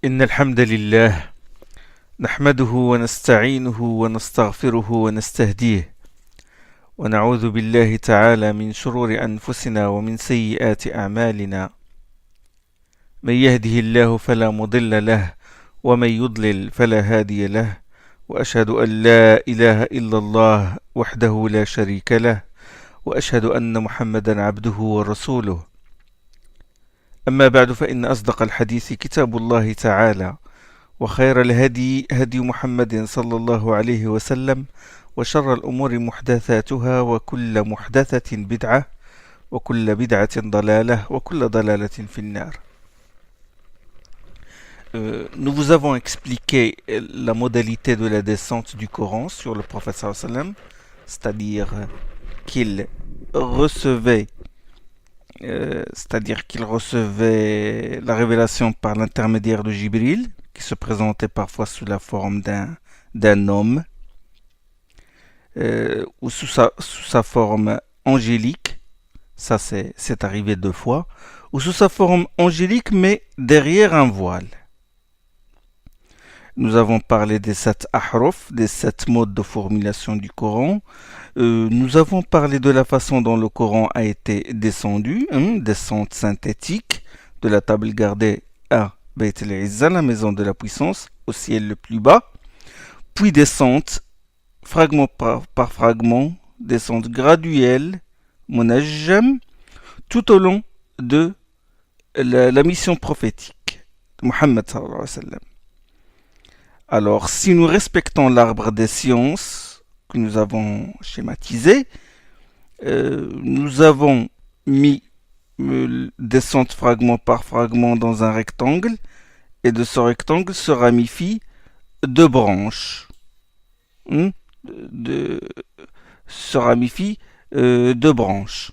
إن الحمد لله نحمده ونستعينه ونستغفره ونستهديه ونعوذ بالله تعالى من شرور أنفسنا ومن سيئات أعمالنا من يهده الله فلا مضل له ومن يضلل فلا هادي له وأشهد أن لا إله إلا الله وحده لا شريك له وأشهد أن محمدا عبده ورسوله أما بعد فإن أصدق الحديث كتاب الله تعالى وخير الهدي هدي محمد صلى الله عليه وسلم وشر الأمور محدثاتها وكل محدثة بدعة وكل بدعة ضلالة وكل ضلالة في النار. Nous vous avons expliqué la modalité de la descente du Coran sur le prophète sallallahu alayhi wa sallam, c'est-à-dire qu'il recevait la révélation par l'intermédiaire de Jibril, qui se présentait parfois sous la forme d'un homme, ou sous sa forme angélique, ça c'est arrivé 2 fois, ou sous sa forme angélique mais derrière un voile. Nous avons parlé des 7 ahruf, des 7 modes de formulation du Coran. Nous avons parlé de la façon dont le Coran a été descendu, descente synthétique, de la table gardée à Bayt al-Izza, la maison de la puissance, au ciel le plus bas, puis descente, fragment par fragment, descente graduelle, munajjam, tout au long de la mission prophétique de Muhammad sallallahu alayhi wa sallam. Alors, si nous respectons l'arbre des sciences que nous avons schématisé, nous avons mis descente fragment par fragment dans un rectangle, et de ce rectangle se ramifient 2 branches. Se ramifient 2 branches.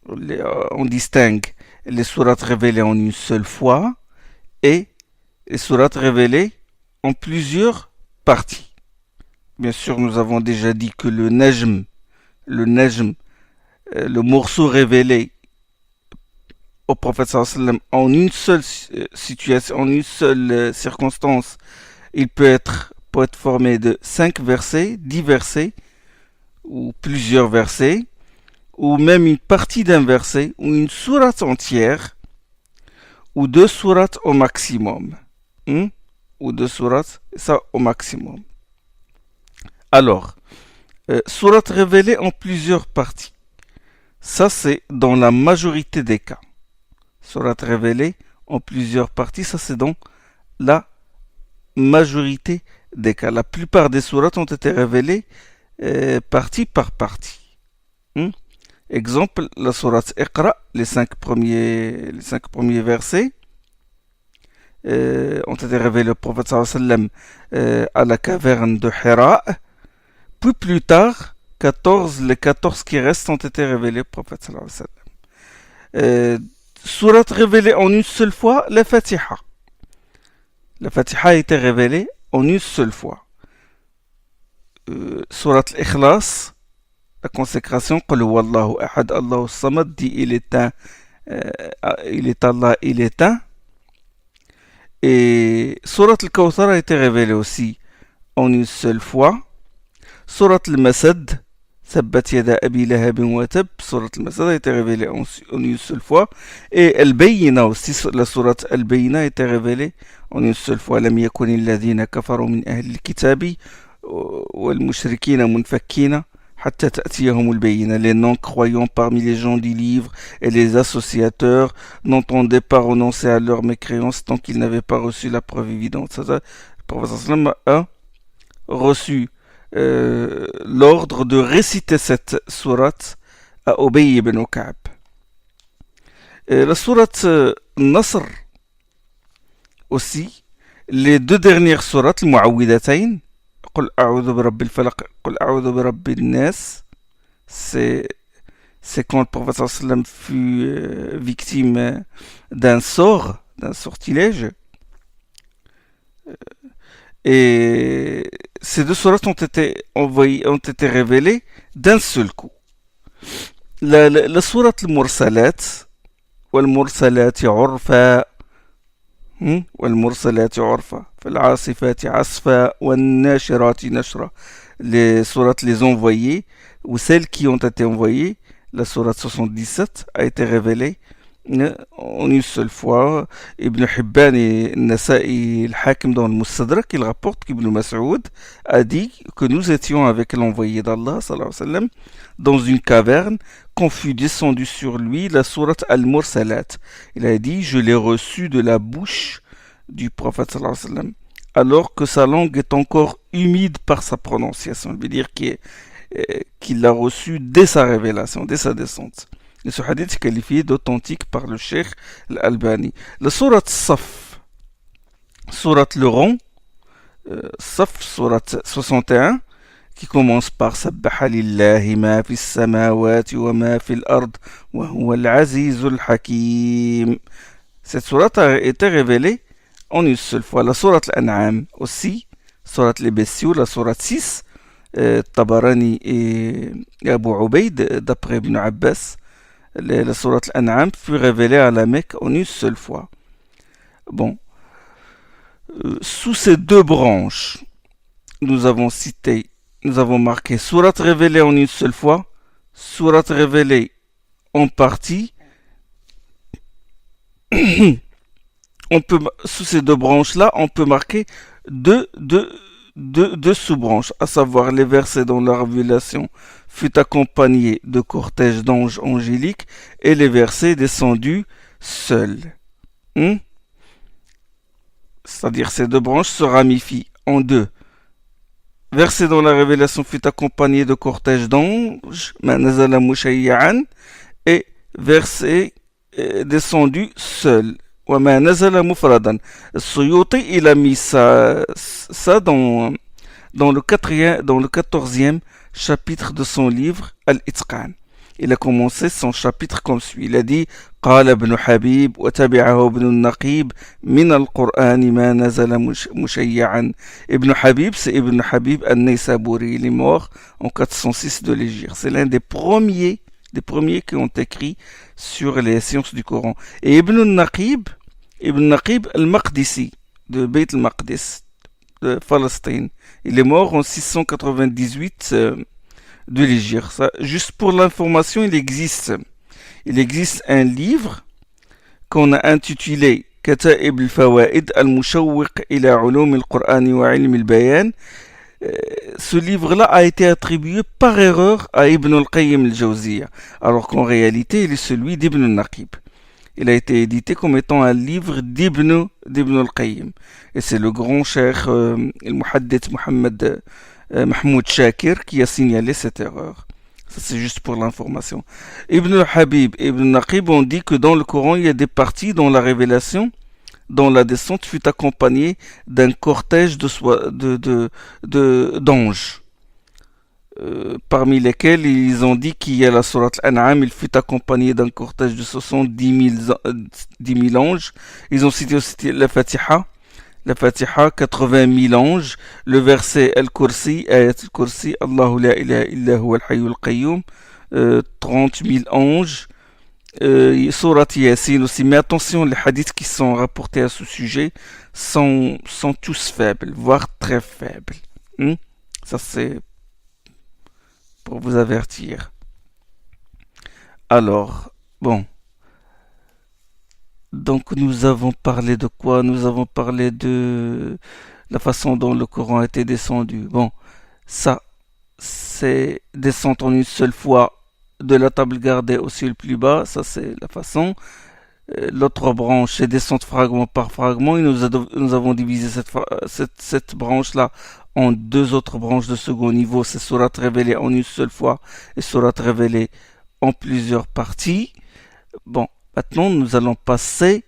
On distingue les sourates révélées en une seule fois et les sourates révélées en plusieurs parties. Bien sûr, nous avons déjà dit que le najm, le morceau révélé au prophète sallallahu alayhi wa sallam en une seule situation, en une seule circonstance, il peut être formé de 5 versets, 10 versets, ou plusieurs versets, ou même une partie d'un verset, ou une sourate entière, ou 2 sourates au maximum. Ou 2 sourates, ça au maximum. Alors, sourates révélées en plusieurs parties. Ça, c'est dans la majorité des cas. Sourates révélées en plusieurs parties, ça, c'est dans la majorité des cas. La plupart des sourates ont été révélées partie par partie. Exemple, la sourate Iqra, les 5 premiers versets, ont été révélés au prophète sallallahu alayhi wa sallam à la caverne de Hira. Puis plus tard, les 14 qui restent ont été révélés au prophète sallallahu alayhi wa sallam. Sourate révélée en une seule fois, la Fatiha. La Fatiha a été révélée en une seule fois. Sourate al-Ikhlas, la consécration, Qul huwallahu ahad, Allahu samad, dit il est Allah, il est un. Et Sourate al-Kawthar a été révélée aussi en une seule fois. Sourate al-Masad, Tabbat yada abi lahabin wa tab, Sourate al-Masad a été révélée en une seule fois. Et Al-Bayyina aussi, la Sourate Al-Bayyina a été révélée en une seule fois. Lam yakun alladhina kafaru min ahli al-kitabi wal mushrikina munfakkina hatta ta'tiyahum al-bayyina. Les non-croyants parmi les gens du livre et les associateurs n'entendaient pas renoncer à leur mécréance tant qu'ils n'avaient pas reçu la preuve évidente. Le prophète sallam a reçu l'ordre de réciter cette sourate à Ubay ibn Ka'b. La sourate Nasr aussi, les 2 dernières sourates, le Mu'awwidatayn, Qul a'udhu bi rabbil falaq, Qul a'udhu bi rabbin nas, c'est quand le prophète sallam fut victime d'un sortilège. Et ces 2 sourates ont été révélées d'un seul coup. La sourate al-Mursalat, wal-Mursalati urfa, والمرسلات عرفا فالعاصفات عصفا والناشرات نشرا. Les sourates les envoyées ou celles qui ont été envoyées, la sourate 77 a été révélée en une seule fois. Ibn Hibban et Nasa'i al-Hakim dans le Mustadrak, il rapporte qu'Ibn Mas'ud a dit que nous étions avec l'envoyé d'Allah sallallahu alayhi wa sallam dans une caverne quand fut descendu sur lui la sourate Al-Mursalat. Il a dit, je l'ai reçu de la bouche du prophète sallallahu alayhi wa sallam alors que sa langue est encore humide par sa prononciation. Il veut dire qu'il l'a reçu dès sa révélation, dès sa descente. Et ce hadith est qualifié d'authentique par le Cheikh Al-Albani. La sourate Saf, sourate le rang, Saf, sourate 61, qui commence par Sabbaha lillahi ma fi samawati wa ma fi al-ard wa huwa al-azizul hakim. Cette sourate a été révélée en une seule fois. La sourate Al-An'am aussi, sourate les bestiaux, la sourate 6, Tabarani et Abu Ubaid, d'après Ibn Abbas, la sourate Al-An'am fut révélée à la Mecque en une seule fois. Bon, sous ces deux branches, nous avons marqué sourate révélée en une seule fois, sourate révélée en partie. Sous ces deux branches-là, on peut marquer deux sous-branches, à savoir les versets dont la révélation fut accompagnée de cortèges d'anges angéliques et les versets descendus seuls. C'est-à-dire ces deux branches se ramifient en deux. Versets dont la révélation fut accompagnée de cortèges d'anges, et versets descendus seuls. وما نزل مفردا. Suyuti, il a mis ça dans le 14e chapitre de son livre Al-Itqan. Il a commencé son chapitre comme suit. Il a dit قال ابن حبيب وتبعه ابن النقيب من القرآن ما نزل مشيعا. Ibn Habib, c'est Ibn Habib al-Naysaburi. Il est mort en 406 de l'Hégire. C'est l'un des premiers qui ont écrit sur les sciences du Coran. Et Ibn Naqib al-Maqdisi, de Beit al-Maqdis, de Palestine. Il est mort en 698 de l'Hégire. Juste pour l'information, il existe un livre qu'on a intitulé Kata'ib al-Fawaid al-Mushawwiq ila ulum al-Qur'an wa ilm al-Bayan. Ce livre-là a été attribué par erreur à Ibn al-Qayyim al-Jawziyya, alors qu'en réalité, il est celui d'Ibn al-Naqib. Il a été édité comme étant un livre d'Ibn al-Qayyim. Et c'est le grand cheikh, le muhaddith Mahmoud Shakir, qui a signalé cette erreur. Ça, c'est juste pour l'information. Ibn al-Habib et Ibn al-Naqib ont dit que dans le Coran, il y a des parties dont la révélation, dont la descente fut accompagnée d'un cortège d'anges. Parmi lesquels ils ont dit qu'il y a la sourate Al-An'am, il fut accompagné d'un cortège de 70 000 anges. Ils ont cité aussi la Fatiha, 80 000 anges, le verset Al-Kursi, Ayat Al-Kursi, Allahu la ilaha illa huwa al-hayyul qayyum, 30 000 anges, Surat Yasin aussi. Mais attention, les hadiths qui sont rapportés à ce sujet sont tous faibles, voire très faibles. Ça c'est pour vous avertir. Alors, bon. Donc nous avons parlé de quoi? Nous avons parlé de la façon dont le Coran a été descendu. Bon, ça, c'est descendre en une seule fois de la table gardée au ciel plus bas. Ça, c'est la façon. L'autre branche, c'est descendre fragment par fragment. Et nous avons divisé cette branche-là en deux autres branches de second niveau. C'est sourate révélée en une seule fois et sourate révélée en plusieurs parties. Bon, maintenant nous allons passer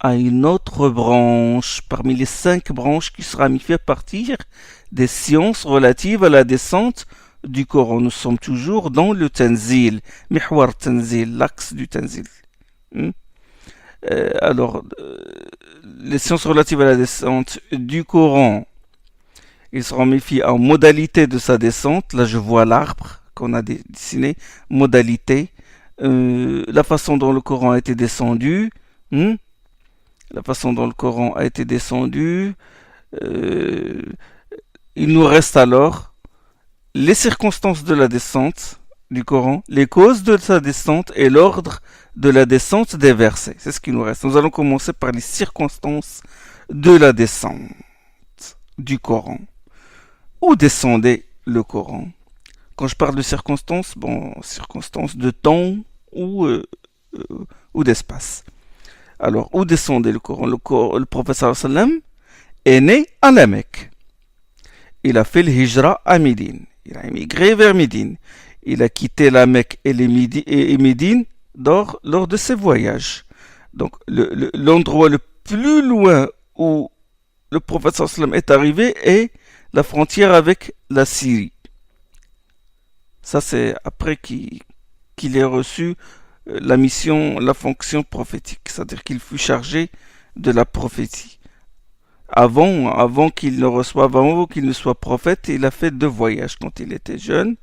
à une autre branche parmi les 5 branches qui sera fait à partir des sciences relatives à la descente du Coran. Nous sommes toujours dans le Tanzil, Mihwar Tanzil, l'axe du Tanzil. Les sciences relatives à la descente du Coran, ils seront méfiés en modalité de sa descente. Là, je vois l'arbre qu'on a dessiné, modalité, la façon dont le Coran a été descendu, la façon dont le Coran a été descendu. Euh, il nous reste alors les circonstances de la descente du Coran, les causes de sa descente et l'ordre de la descente des versets. C'est ce qui nous reste. Nous allons commencer par les circonstances de la descente du Coran. Où descendait le Coran? Quand je parle de circonstances, circonstances de temps ou d'espace. Alors, où descendait le Coran? Le prophète sallam est né à la Mecque. Il a fait le hijra à Médine. Il a émigré vers Médine. Il a quitté la Mecque et Médine lors de ses voyages. Donc, l'endroit le plus loin où le prophète sallam est arrivé est la frontière avec la Syrie. Ça, c'est après qu'il ait reçu la mission, la fonction prophétique. C'est-à-dire qu'il fut chargé de la prophétie. Avant qu'il ne reçoive, avant qu'il ne soit prophète, il a fait 2 voyages quand il était jeune,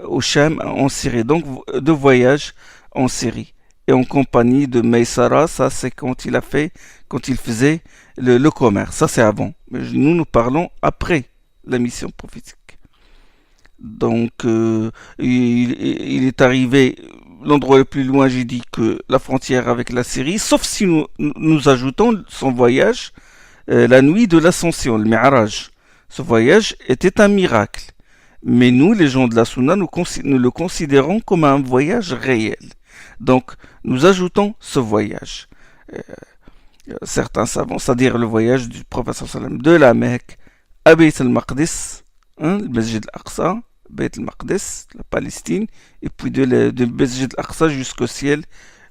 au Sham, en Syrie. Donc, 2 voyages en Syrie. Et en compagnie de Maysara, ça c'est quand il faisait le commerce. Ça c'est avant. Mais nous parlons après la mission prophétique. Donc, il est arrivé, l'endroit le plus loin, j'ai dit que la frontière avec la Syrie, sauf si nous ajoutons son voyage la nuit de l'ascension, le Mi'raj. Ce voyage était un miracle. Mais nous, les gens de la Sunna, nous le considérons comme un voyage réel. Donc, nous ajoutons ce voyage. Certains savants, c'est-à-dire le voyage du prophète sallam de la Mecque à Bayt al-Maqdis, le Masjid al-Aqsa, Bayt al-Maqdis, la Palestine, et puis de Masjid al-Aqsa jusqu'au ciel,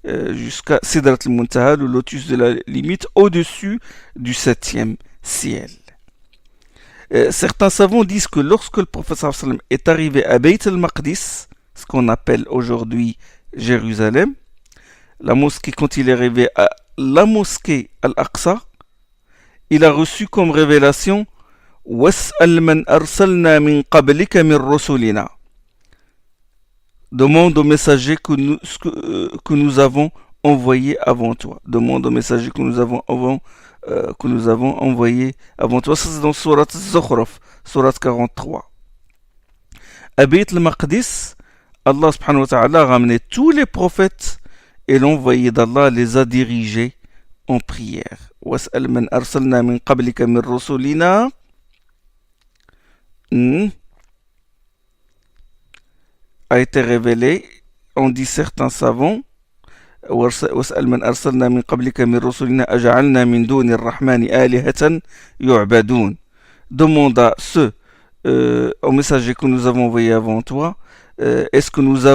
jusqu'à Sidrat al-Muntaha, le lotus de la limite, au-dessus du 7e ciel. Certains savants disent que lorsque le prophète sallam est arrivé à Bayt al-Maqdis, ce qu'on appelle aujourd'hui Jérusalem, la mosquée, quand il est arrivé à la mosquée Al-Aqsa, il a reçu comme révélation وَاسْأَلْ مَنْ أَرْسَلْنَا مِنْ قَبْلِكَ مِنْ رُسُلِنَا. Demande au messager que nous avons envoyé avant toi. Demande au messager que nous avons envoyé avant toi. Ça c'est dans Surat Zukhruf, Surat 43. À Bayt al-Maqdis, Allah subhanahu wa ta'ala a ramené tous les prophètes et l'envoyé d'Allah les a dirigés en prière. وَاسْأَلْ مَنْ أَرْسَلْنَا مِنْ قَبْلِكَ مِنْ رُسُلِنَا a été révélé, on dit certains savants, وَاسْأَلْ مَنْ أَرْسَلْنَا مِنْ قَبْلِكَ مِنْ رُسُلِنَا أَجَعَلْنَا مِنْ دُونِ الرَّحْمَنِ آلِهَةً يُعْبَدُونَ. Demande à ceux, aux messagers que nous avons envoyés avant toi, est-ce que nous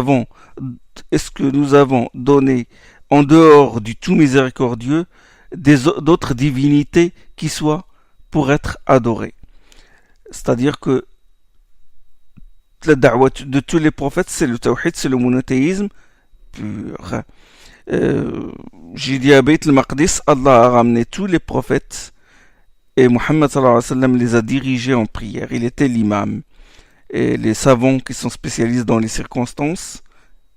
avons donné en dehors du tout miséricordieux d'autres divinités qui soient pour être adorées? C'est-à-dire que la da'wah de tous les prophètes, c'est le tawhid, c'est le monothéisme pur. J'ai dit à Bayt al-Maqdis, Allah a ramené tous les prophètes et Muhammad sallallahu alayhi wa sallam les a dirigés en prière. Il était l'imam. Et les savants qui sont spécialistes dans les circonstances,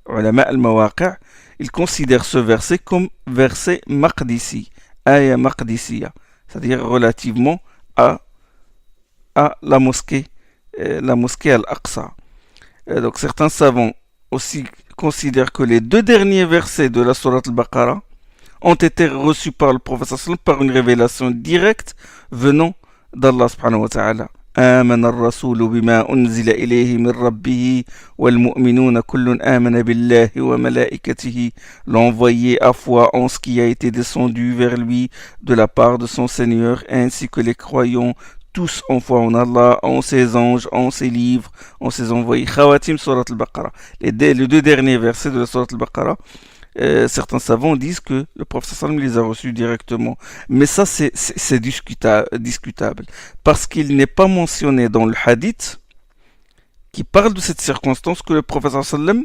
ulama al-mawaqi', ils considèrent ce verset comme verset maqdisi, aya maqdisiya, c'est-à-dire relativement à la mosquée Al-Aqsa. Donc certains savants aussi considèrent que les 2 derniers versets de la sourate Al-Baqarah ont été reçus par le prophète sallallahu par une révélation directe venant d'Allah subhanahu wa ta'ala. آمن الرسول بما أنزل إليه من ربه والمؤمنون كل آمن بالله وملائكته. L'envoyé a foi en ce qui a été descendu vers lui de la part de son Seigneur, ainsi que les croyants tous ont foi en Allah, en ses anges, en ses livres, en ses envoyés. Khawatim Surat Al-Baqarah. Les 2 derniers versets de la Surat Al-Baqarah, certains savants disent que le prophète sallam les a reçus directement. Mais ça, c'est discutable. Parce qu'il n'est pas mentionné dans le hadith qui parle de cette circonstance que le prophète sallam,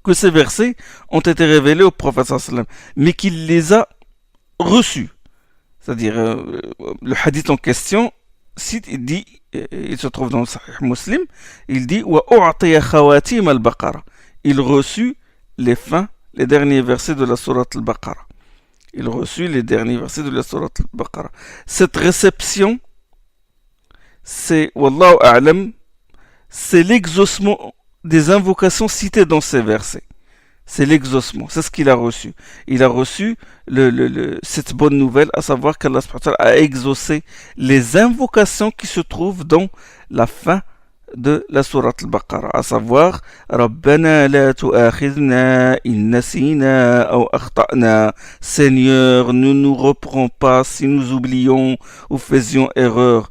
que ces versets ont été révélés au prophète sallam, mais qu'il les a reçus. C'est-à-dire, le hadith en question, il dit, il se trouve dans le Sahih Muslim, il dit wa u'tiya khawatim al-Baqarah. Il reçut les derniers versets de la sourate Al-Baqarah. Il reçut les derniers versets de la sourate al-Baqarah. Cette réception, c'est, Wallahu a'lam, c'est l'exaucement des invocations citées dans ces versets. C'est l'exaucement, c'est ce qu'il a reçu. Il a reçu cette bonne nouvelle, à savoir qu'Allah a exaucé les invocations qui se trouvent dans la fin de la sourate al-Baqarah, à savoir Rabbana la tu'akhidna in nasina ou akhta'na. Seigneur, ne nous reprends pas si nous oublions ou faisions erreur.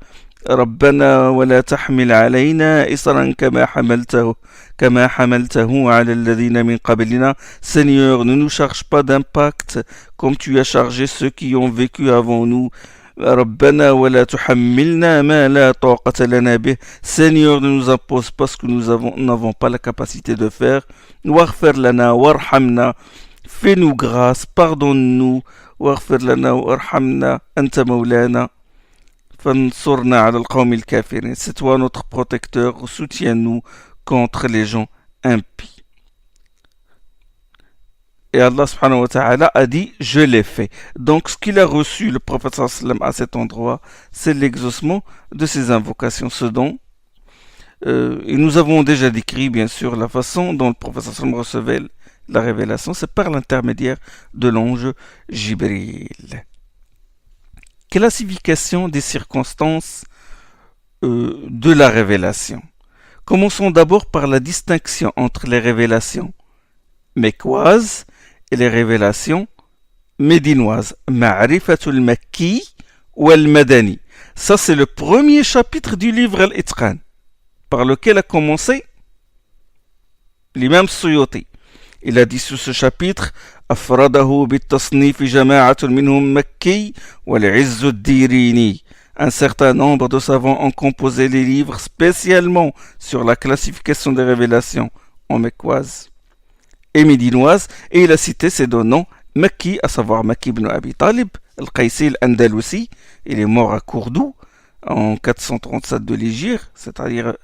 ربنا ولا تحمل علينا إصرا كما حملته على الذين من قبلنا. Seigneur, ne nous charge pas d'impact comme tu as chargé ceux qui ont vécu avant nous. ربنا ولا تحملنا ما لا طاقة لنا به. Seigneur, ne nous impose pas ce que nous n'avons pas la capacité de faire. واغفر لنا وارحمنا. Fais-nous grâce, pardonne-nous. واغفر لنا وارحمنا أنت مولانا. C'est toi notre protecteur, soutiens-nous contre les gens impies. Et Allah subhanahu wa ta'ala a dit, je l'ai fait. Donc ce qu'il a reçu, le prophète sallam, à cet endroit, c'est l'exaucement de ses invocations, ce dont et nous avons déjà décrit bien sûr la façon dont le prophète sallam recevait la révélation, c'est par l'intermédiaire de l'ange Jibril. Classification des circonstances de la révélation. Commençons d'abord par la distinction entre les révélations mecquoises et les révélations médinoises. Ma'rifatul Makki wal Madani. Ça, c'est le premier chapitre du livre Al-Itqan, par lequel a commencé l'imam Suyuti. Il a dit sous ce chapitre أفرده بالتصنيف جماعة منهم مكي والعز الديريني. Un certain nombre de savants ont composé les livres spécialement sur la classification des révélations en mecquoise et médinoise, et il a cité ces deux noms, Makki, à savoir Makki ibn Abi Talib, Al-Qaysi al-Andalusi. Il est mort à Cordoue en 437 de l'Hégire, c'est-à-dire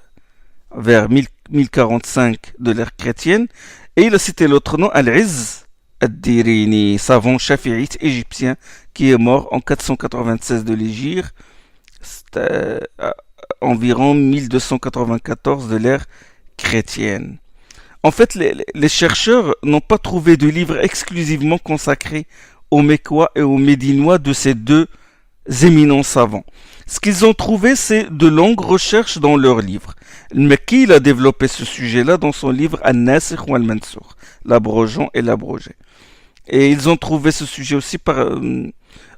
vers 1045 de l'ère chrétienne. Et il a cité l'autre nom, Al-Izz ad-Dirini, savant chafiite égyptien qui est mort en 496 de l'Hégire, environ 1294 de l'ère chrétienne. En fait, les chercheurs n'ont pas trouvé de livre exclusivement consacré aux Mecquois et aux Médinois de ces deux éminents savants. Ce qu'ils ont trouvé, c'est de longues recherches dans leurs livres. Al-Makki, il a développé ce sujet-là dans son livre An-Nasikh wa Al-Mansour, l'abrogeant et l'abrogé. Et ils ont trouvé ce sujet aussi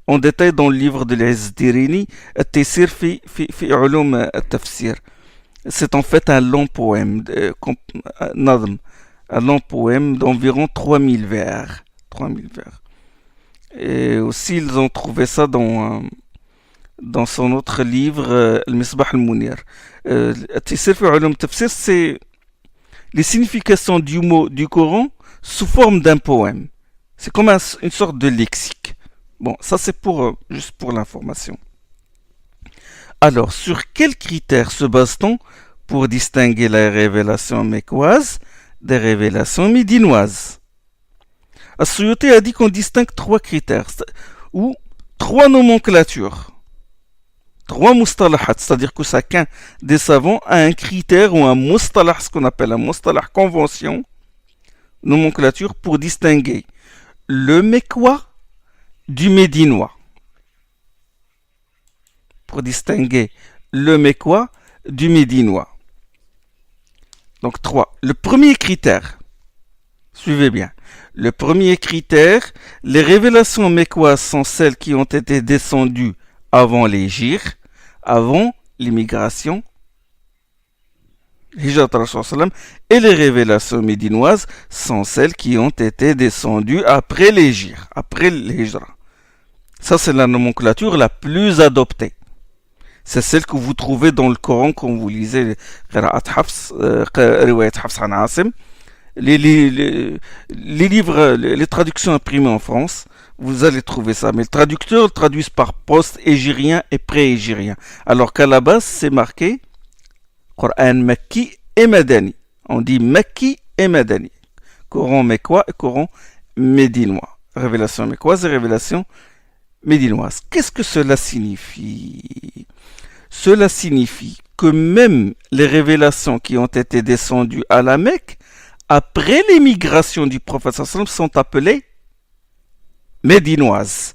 en détail dans le livre de l'Izz-Dirini, At-Taysir fi Ulum At-Tafsir. C'est en fait un long poème, un long poème d'environ 3000 vers. 3000 vers. Et aussi, ils ont trouvé ça dans son autre livre, Al-Misbah al-Munir. At-Taysir fi Ulum At-Tafsir, c'est les significations du mot du Coran sous forme d'un poème. C'est comme une sorte de lexique. Bon, ça c'est juste pour l'information. Alors, sur quels critères se base-t-on pour distinguer les révélations mecquoises des révélations médinoises? As-Suyuti a dit qu'on distingue trois critères, ou trois nomenclatures, trois mustalahat, c'est-à-dire que chacun des savants a un critère ou un mustalah, ce qu'on appelle un mustalah convention, nomenclature pour distinguer le mecquois du médinois. Pour distinguer le mecquois du médinois. Donc 3. Le premier critère, suivez bien. Le premier critère, les révélations mecquoises sont celles qui ont été descendues avant l'hégire, avant l'immigration, et les révélations médinoises sont celles qui ont été descendues après l'hégire, après l'hijra. Ça, c'est la nomenclature la plus adoptée. C'est celle que vous trouvez dans le Coran quand vous lisez Riwayat Hafs an Asim, les livres, les traductions imprimées en France, vous allez trouver ça. Mais les traducteurs traduisent par post-hégirien et pré-hégirien. Alors qu'à la base, c'est marqué Coran Makki et Madani. On dit Makki et Madani. Coran mecquois et Coran médinois. Révélation mécoise et révélation médinoise. Qu'est-ce que cela signifie? Cela signifie que même les révélations qui ont été descendues à la Mecque, après l'émigration du prophète sallam, sont appelées médinoises.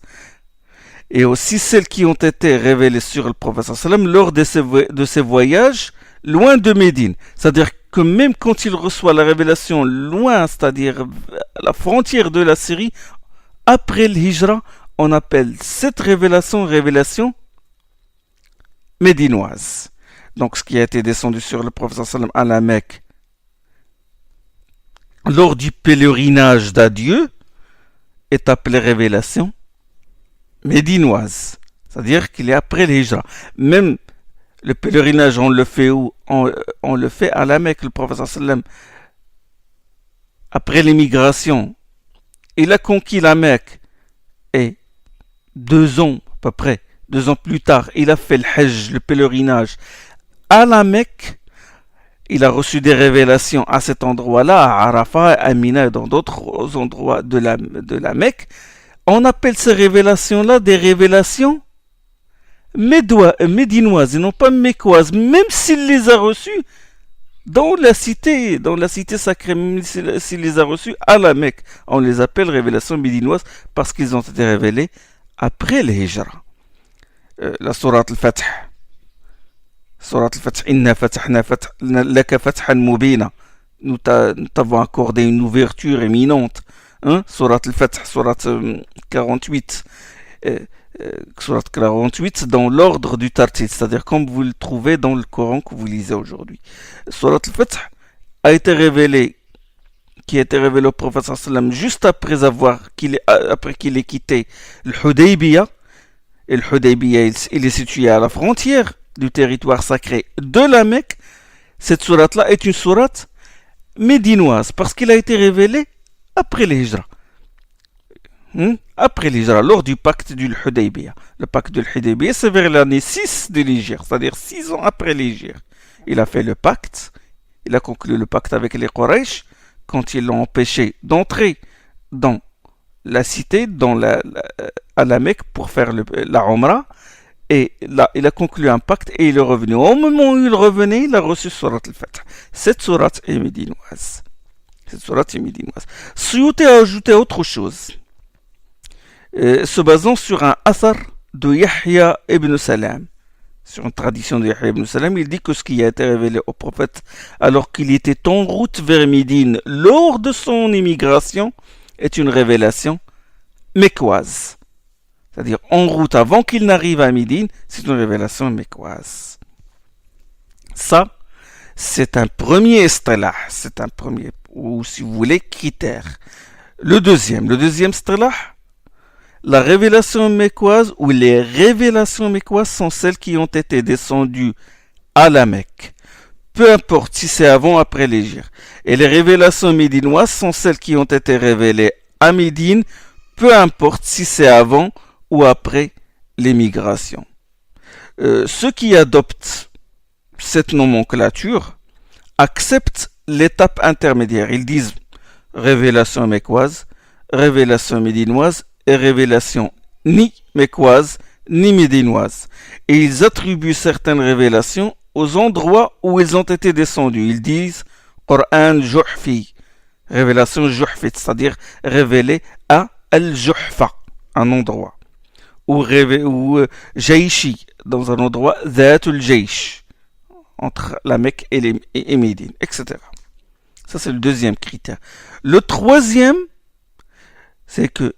Et aussi celles qui ont été révélées sur le prophète sallam lors de ses voyages loin de Médine. C'est-à-dire que même quand il reçoit la révélation loin, c'est-à-dire à la frontière de la Syrie, après le hijra, on appelle cette révélation médinoise. Donc ce qui a été descendu sur le prophète sallam à la Mecque lors du pèlerinage d'adieu est appelé révélation médinoise. C'est-à-dire qu'il est après le hijra. Même le pèlerinage, on le fait où? On le fait à la Mecque. Le prophète sallam, après l'émigration, il a conquis la Mecque et 2 ans à peu près, 2 ans plus tard, il a fait le hajj, le pèlerinage à la Mecque. Il a reçu des révélations à cet endroit-là, à Arafat, à Mina et dans d'autres endroits de la Mecque. On appelle ces révélations-là des révélations médinoises et non pas mécoises, même s'il les a reçues dans la cité sacrée, même s'il les a reçues à la Mecque. On les appelle révélations médinoises parce qu'ils ont été révélés après le hijra. La sourate al-Fath. Sourate al-Fath, inna fatahna laka fathan mubina. Nous t'avons accordé une ouverture éminente. Sourate al-Fath, sourate 48. Sourate 48 dans l'ordre du tartil, c'est-à-dire comme vous le trouvez dans le Coran que vous lisez aujourd'hui. Sourate al-Fath a été révélé au prophète sallam juste après qu'il ait quitté le Hudaybiyah. Et le Hudaybiyah, il est situé à la frontière du territoire sacré de la Mecque. Cette sourate-là est une sourate médinoise parce qu'il a été révélé après les hijra. Après l'hijra, lors du pacte du Hudaybiyah. Le pacte du Hudaybiyah, c'est vers l'année 6 de l'hijra, c'est-à-dire 6 ans après l'hijra. Il a fait le pacte, il a conclu le pacte avec les Quraysh quand ils l'ont empêché d'entrer dans la cité, à la Mecque pour faire la Umrah. Et là, il a conclu un pacte et il est revenu. Au moment où il revenait, il a reçu Sourate al-Fath. Cette sourate est médinoise. Suyuti a ajouté autre chose. Se basant sur un asar de Yahya ibn Salam, sur une tradition de Yahya ibn Salam, il dit que ce qui a été révélé au prophète alors qu'il était en route vers Médine lors de son immigration est une révélation mécoise. C'est-à-dire en route avant qu'il n'arrive à Médine, c'est une révélation mécoise. Ça, c'est un premier istilah, c'est un premier, ou si vous voulez, critère. Le deuxième istilah, la révélation mécoise ou les révélations mécoises sont celles qui ont été descendues à la Mecque. Peu importe si c'est avant ou après l'hijra. Et les révélations médinoises sont celles qui ont été révélées à Médine, peu importe si c'est avant ou après l'émigration. Ceux qui adoptent cette nomenclature acceptent l'étape intermédiaire. Ils disent révélation mécoise, révélation médinoise et révélation ni mécoise ni médinoise. Et ils attribuent certaines révélations aux endroits où ils ont été descendus. Ils disent Coran Juhfi, révélation Juhfi, c'est-à-dire révélé à Al-Juhfa, un endroit. Ou Jaishi, dans un endroit Zatul Jaish, entre la Mecque et Médine, etc. Ça, c'est le deuxième critère. Le troisième, c'est que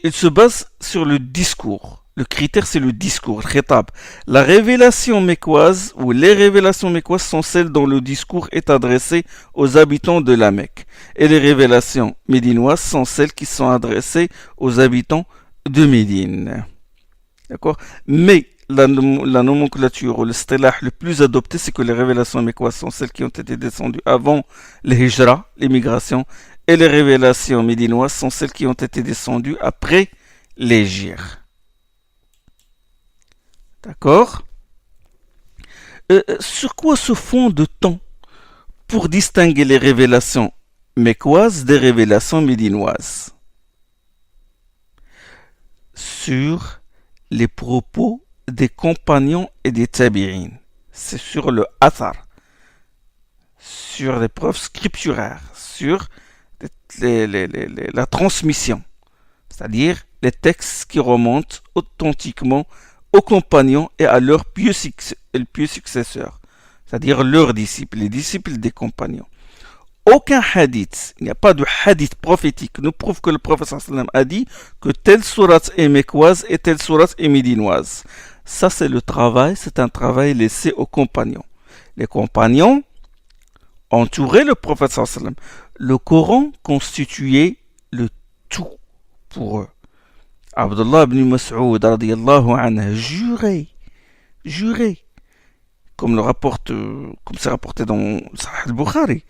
il se base sur le discours. Le critère, c'est le discours, le khitab. La révélation mécoise ou les révélations mécoises sont celles dont le discours est adressé aux habitants de la Mecque. Et les révélations médinoises sont celles qui sont adressées aux habitants de Médine. D'accord? Mais la nomenclature ou le stilah le plus adopté, c'est que les révélations mécoises sont celles qui ont été descendues avant le hijra, l'immigration, et les révélations médinoises sont celles qui ont été descendues après l'hijra. D'accord? Sur quoi se fonde-t-on pour distinguer les révélations mécoises des révélations médinoises? sur les propos des compagnons et des tabi'in. C'est sur le athar, sur les preuves scripturaires, sur la transmission, c'est-à-dire les textes qui remontent authentiquement aux compagnons et à leurs pieux successeurs, c'est-à-dire leurs disciples, les disciples des compagnons. Aucun hadith, il n'y a pas de hadith prophétique, ne prouve que le prophète sallam a dit que telle sourate est mécoise et telle sourate est médinoise. Ça, c'est un travail laissé aux compagnons. Les compagnons entouraient le prophète sallam. Le Coran constituait le tout pour eux. Abdullah ibn Mas'ud radiyallahu anhu jurait, comme c'est rapporté dans Sahih al-Bukhari.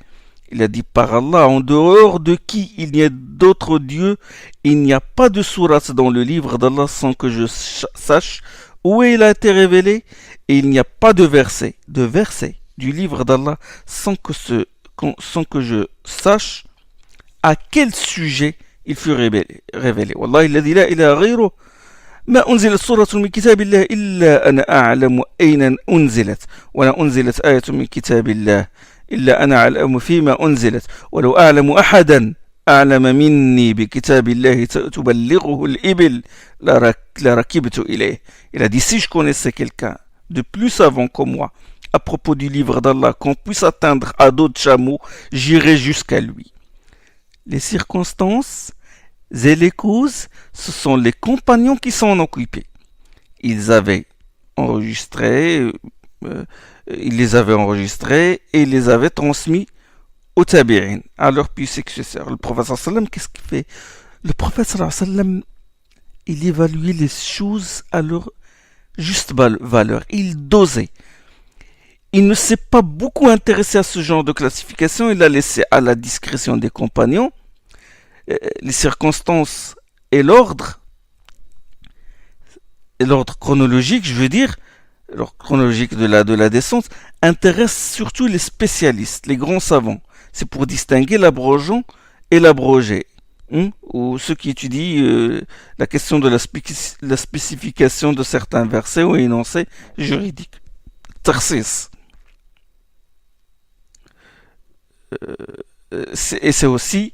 Il a dit par Allah, en dehors de qui il n'y a d'autre Dieu, il n'y a pas de sourate dans le livre d'Allah sans que je sache où il a été révélé, et il n'y a pas de verset du livre d'Allah sans que je sache à quel sujet il fut révélé. Wallahi alladhi la ilaha ghayruh. ما أنزلت سورة من كتاب الله إلا أنا أعلم أين أنزلت ولا أنزلت آية من كتاب الله إلا أنا أعلم فيما أنزلت ولو أعلم أحدا أعلم مني بكتاب الله تبلغه الإبل لركبت إليه. Il a dit, si je connaissais quelqu'un de plus savant que moi à propos du livre d'Allah, qu'on puisse atteindre à d'autres chameaux, j'irai jusqu'à lui. Les circonstances et les causes, ce sont les compagnons qui s'en occupaient. Ils les avaient enregistrés et ils les avaient transmis aux tabi'in, à leurs pieux successeurs. Le prophète sallam, qu'est-ce qu'il fait? Le prophète sallam, il évaluait les choses à leur juste valeur. Il dosait. Il ne s'est pas beaucoup intéressé à ce genre de classification. Il a laissé à la discrétion des compagnons les circonstances et l'ordre chronologique, je veux dire, l'ordre chronologique de la descente, intéresse surtout les spécialistes, les grands savants. C'est pour distinguer l'abrogeant et l'abrogé. Ou ceux qui étudient la question de la spécification de certains versets ou énoncés juridiques. Tarsis. Et c'est aussi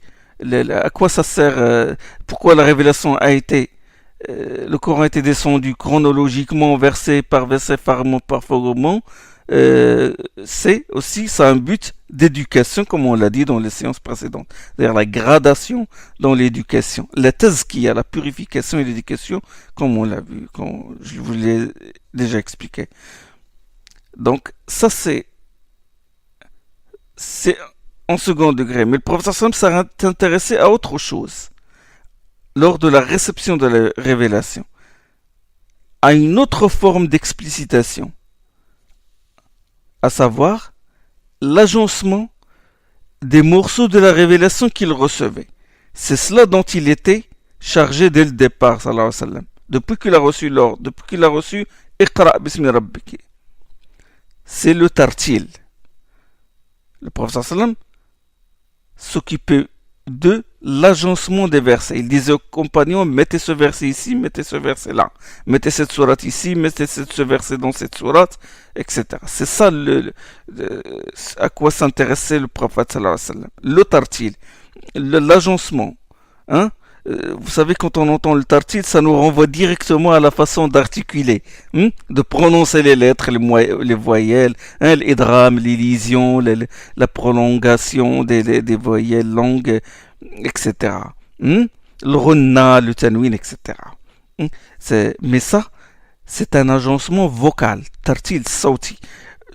à quoi ça sert, pourquoi la révélation a été, le Coran a été descendu chronologiquement, verset par verset, fragment par fragment. C'est aussi, ça a un but d'éducation, comme on l'a dit dans les séances précédentes. C'est-à-dire la gradation dans l'éducation. La tazkiya, la purification et l'éducation, comme on l'a vu, comme je vous l'ai déjà expliqué. Donc, ça c'est en second degré. Mais le professeur Sam s'est intéressé à autre chose lors de la réception de la révélation, à une autre forme d'explicitation, à savoir l'agencement des morceaux de la révélation qu'il recevait. C'est cela dont il était chargé dès le départ, sallallahu alayhi wa sallam. Depuis qu'il a reçu l'ordre, depuis qu'il a reçu Iqra bismi rabbiki. C'est le tartil. Le professeur sallam s'occupait de l'agencement des versets. Il disait aux compagnons, mettez ce verset ici, mettez ce verset là, mettez cette sourate ici, mettez ce verset dans cette sourate, etc. C'est ça à quoi s'intéressait le prophète sallallahu alayhi wa sallam. Le tartil, l'agencement. Vous savez, quand on entend le tartil, ça nous renvoie directement à la façon d'articuler, de prononcer les lettres, les voyelles, l'idgham, l'élision, la prolongation des voyelles longues, etc. Le runna, le tanwin, etc. Mais ça, c'est un agencement vocal, tartil, sauti.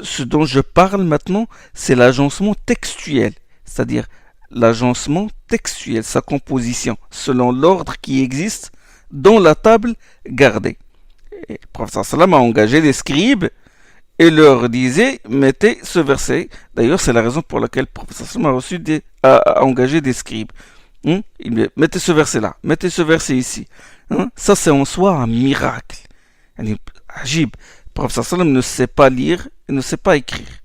Ce dont je parle maintenant, c'est l'agencement textuel, c'est-à-dire l'agencement textuel, sa composition, selon l'ordre qui existe dans la table gardée. Et le prophète sallam a engagé des scribes et leur disait, mettez ce verset. D'ailleurs, c'est la raison pour laquelle le prophète sallam a engagé des scribes. Mettez ce verset-là, mettez ce verset ici. Ça, c'est en soi un miracle. Ajib. Le prophète sallam ne sait pas lire et ne sait pas écrire.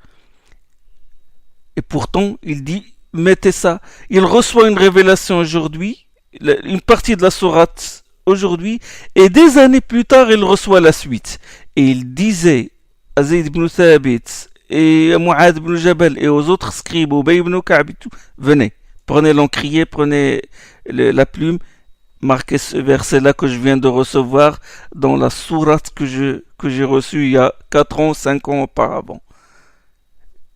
Et pourtant, il dit, mettez ça. Il reçoit une révélation aujourd'hui, une partie de la sourate aujourd'hui, et des années plus tard, il reçoit la suite. Et il disait à Zayd ibn Thabit et à Mu'adh ibn Jabal et aux autres scribes, Ubay ibn Ka'b, venez, prenez l'encrier, prenez la plume, marquez ce verset-là que je viens de recevoir dans la sourate que j'ai reçue il y a 4 ans, 5 ans auparavant.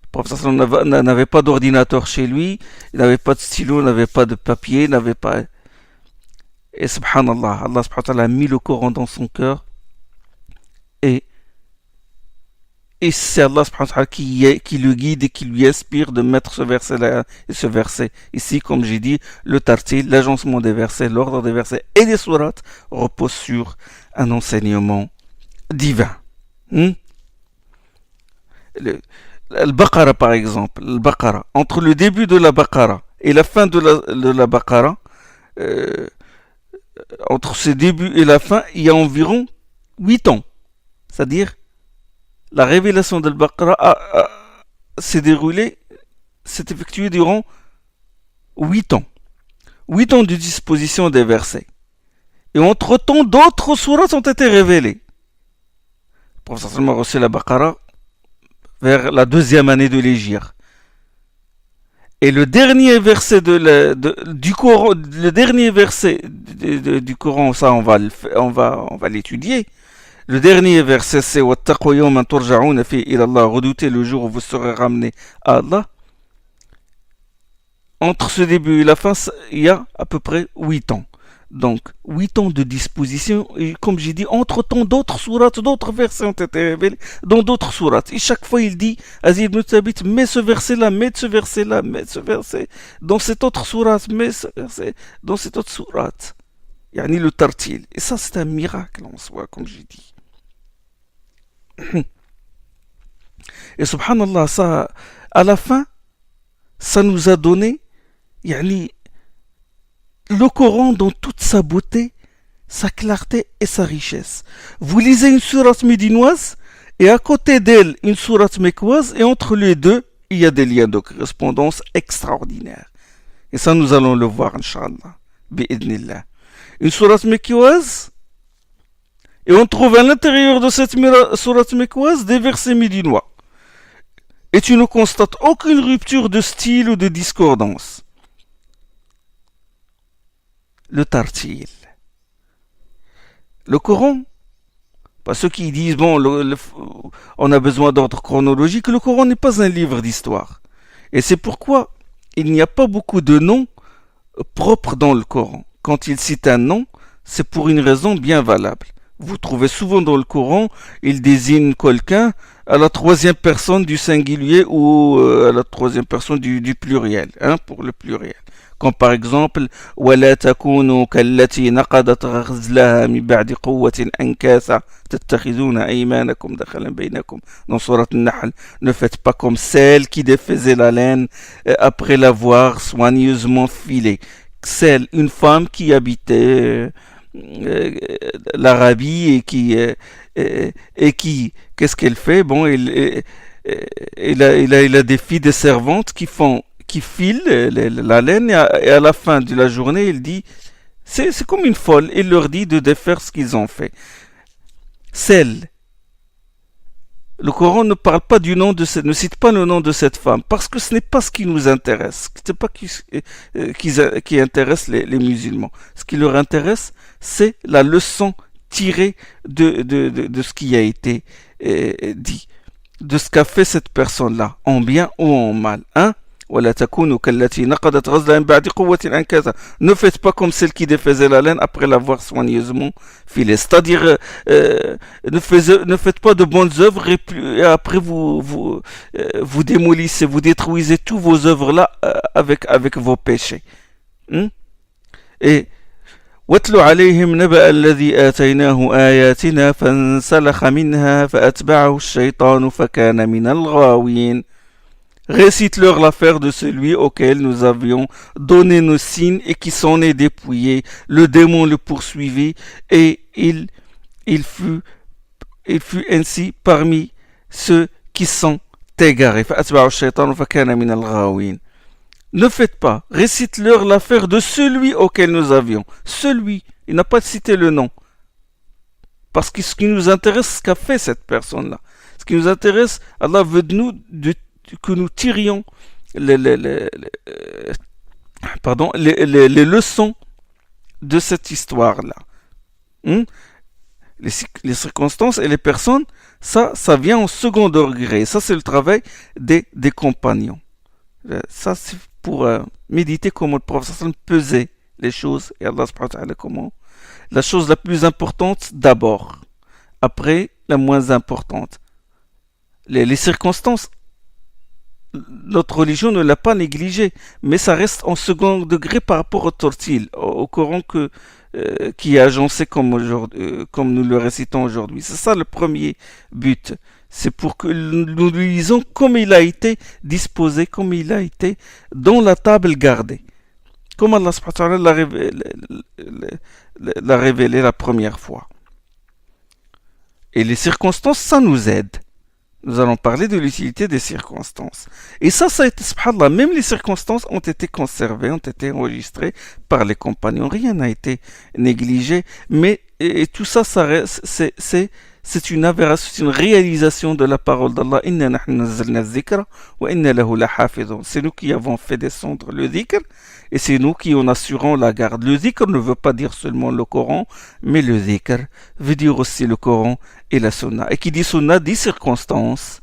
Le professeur n'avait pas d'ordinateur chez lui, il n'avait pas de stylo, il n'avait pas de papier, il n'avait pas... Et subhanallah, Allah subhanahu wa ta'ala a mis le Coran dans son cœur et c'est Allah subhanahu wa ta'ala qui le guide et qui lui inspire de mettre ce verset-là et ce verset. Ici, comme j'ai dit, le tartil, l'agencement des versets, l'ordre des versets et des sourates repose sur un enseignement divin. Al-Baqarah par exemple, Al-Baqarah, entre le début de la Baqarah et la fin de la Baqarah, entre ce début et la fin, il y a environ 8 ans. C'est-à-dire, la révélation d'Al-Baqarah s'est déroulée, s'est effectuée durant 8 ans. 8 ans de disposition des versets. Et entre-temps, d'autres sourates ont été révélées. Le prophète sallallahu alayhi wa sallam a reçu la Baqarah vers la 2e année de l'Hégire. Et le dernier verset du Coran, le dernier verset du Coran, ça on va l'étudier. Le dernier verset c'est Wattaqu yawman turja'una fi ila Allah, redoutez le jour où vous serez ramenés à Allah. Entre ce début et la fin, il y a à peu près 8 ans. Donc, 8 ans de disposition, et comme j'ai dit, entre-temps, d'autres sourates, d'autres versets ont été révélés dans d'autres sourates. Et chaque fois, il dit, Zayd ibn Thabit, mets ce verset-là, mets ce verset-là, mets ce verset dans cette autre sourate, mets ce verset dans cette autre sourate. Yani le tartil. Et ça, c'est un miracle en soi, comme j'ai dit. Et subhanallah, ça, à la fin, ça nous a donné, yani, le Coran dans toute sa beauté, sa clarté et sa richesse. Vous lisez une sourate médinoise et à côté d'elle une sourate mécoise et entre les deux, il y a des liens de correspondance extraordinaires. Et ça, nous allons le voir, Inch'Allah. Bi'idnillah. Une sourate mécoise et on trouve à l'intérieur de cette sourate mécoise des versets médinois. Et tu ne constates aucune rupture de style ou de discordance. Le tartil. Le Coran, pas ceux qui disent, bon, on a besoin d'ordre chronologique, le Coran n'est pas un livre d'histoire. Et c'est pourquoi il n'y a pas beaucoup de noms propres dans le Coran. Quand il cite un nom, c'est pour une raison bien valable. Vous trouvez souvent dans le Coran, il désigne quelqu'un à la 3e personne du singulier ou à la 3e personne du pluriel, pour le pluriel. Comme par exemple, وَلَا تَكُونُوا كَالَّتِي نَقَضَتْ غَزْلَهَا مِنْ بَعْدِ قُوَّةٍ أَنْكَاثًا تَتَّخِذُونَ أَيْمَانَكُمْ دَخَلًا بَيْنَكُمْ. Dans Sourate An-Nahl, ne faites pas comme celle qui défaisait la laine après l'avoir soigneusement filée. Celle, une femme qui habitait l'Arabie et qui, qu'est-ce qu'elle fait? Bon, il a des filles, des servantes qui filent la laine et à la fin de la journée, il dit, c'est comme une folle. Il leur dit de défaire ce qu'ils ont fait. Le Coran ne parle pas ne cite pas le nom de cette femme parce que ce n'est pas ce qui nous intéresse. Ce n'est pas qui intéresse les musulmans. Ce qui leur intéresse, c'est la leçon tirée de ce qui a été dit, de ce qu'a fait cette personne-là, en bien ou en mal. وَلَا تَكُونُوا كَالَّتِي نَقَضَتْ غَزْلَهَا مِنْ بَعْدِ قُوَّةٍ أَنْكَاثًا. Ne faites pas comme celle qui défaisait la laine après l'avoir soigneusement filée. C'est-à-dire, ne faites pas de bonnes œuvres et après vous démolissez, vous détruisez tous vos œuvres-là avec vos péchés. Et وَاتْلُ عَلَيْهِمْ نَبَأَ الَّذِي آتَيْنَاهُ آيَاتِنَا فَانْسَلَخَ مِنْهَا فَأَتْبَعَهُ الشَّيْطَانُ فَكَانَ مِنَ الْغَاوِينَ. Récite-leur l'affaire de celui auquel nous avions donné nos signes et qui s'en est dépouillé. Le démon le poursuivit et il fut ainsi parmi ceux qui sont égarés. Ne faites pas, récite-leur l'affaire de celui auquel nous avions. Celui, Il n'a pas cité le nom. Parce que ce qui nous intéresse, c'est ce qu'a fait cette personne-là. Ce qui nous intéresse, Allah veut de nous que nous tirions les leçons de cette histoire-là. Hmm? Les circonstances et les personnes, ça vient en second degré. Ça, c'est le travail des compagnons. Ça, c'est pour méditer comment le prophète pesait les choses. Et Allah subhanahu wa ta'ala comment. La chose la plus importante d'abord. Après, la moins importante. Les circonstances, notre religion ne l'a pas négligé, mais ça reste en second degré par rapport au tortil, au Coran qui est agencé comme nous le récitons aujourd'hui. C'est ça le premier but. C'est pour que nous le lisons comme il a été disposé, comme il a été dans la table gardée. Comme Allah subhanahu wa ta'ala l'a révélé la première fois. Et les circonstances, ça nous aide. Nous allons parler de l'utilité des circonstances. Et ça a été, subhanallah, même les circonstances ont été conservées, ont été enregistrées par les compagnons. Rien n'a été négligé, mais et tout ça, c'est une avération, c'est une réalisation de la parole d'Allah. Inna nahnu nazzalna dhikra wa inna lahu lahafidhun. C'est nous qui avons fait descendre le dhikr et c'est nous qui en assurons la garde. Le dhikr ne veut pas dire seulement le Coran, mais le dhikr veut dire aussi le Coran et la sunna. Et qui dit sunna dit circonstances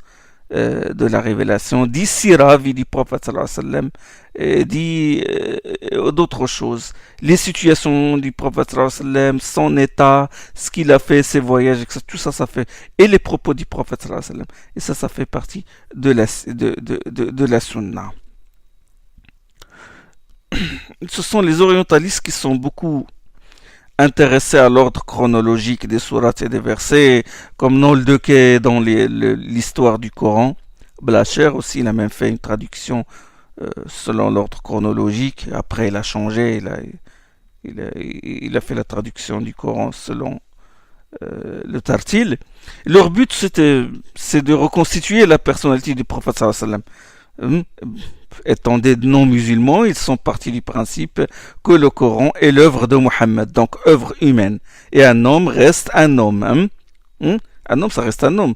de la révélation, dit sira, vie du prophète sallallahu alayhi wa sallam, dit d'autres choses. Les situations du prophète sallallahu alayhi wa sallam, son état, ce qu'il a fait, ses voyages, etc. Tout ça, ça fait. Et les propos du prophète sallallahu alayhi wa sallam. Et ça fait partie de la sunna. Ce sont les orientalistes qui sont beaucoup intéressés à l'ordre chronologique des sourates et des versets, comme Noel Deke dans l'histoire du Coran. Blacher aussi, il a même fait une traduction selon l'ordre chronologique. Après, il a changé, il a fait la traduction du Coran selon le Tartil. Leur but, c'est de reconstituer la personnalité du prophète sallallahu alayhi wa sallam. Étant des non-musulmans, ils sont partis du principe que le Coran est l'œuvre de Mohammed, donc œuvre humaine. Et un homme reste un homme. Un homme, ça reste un homme.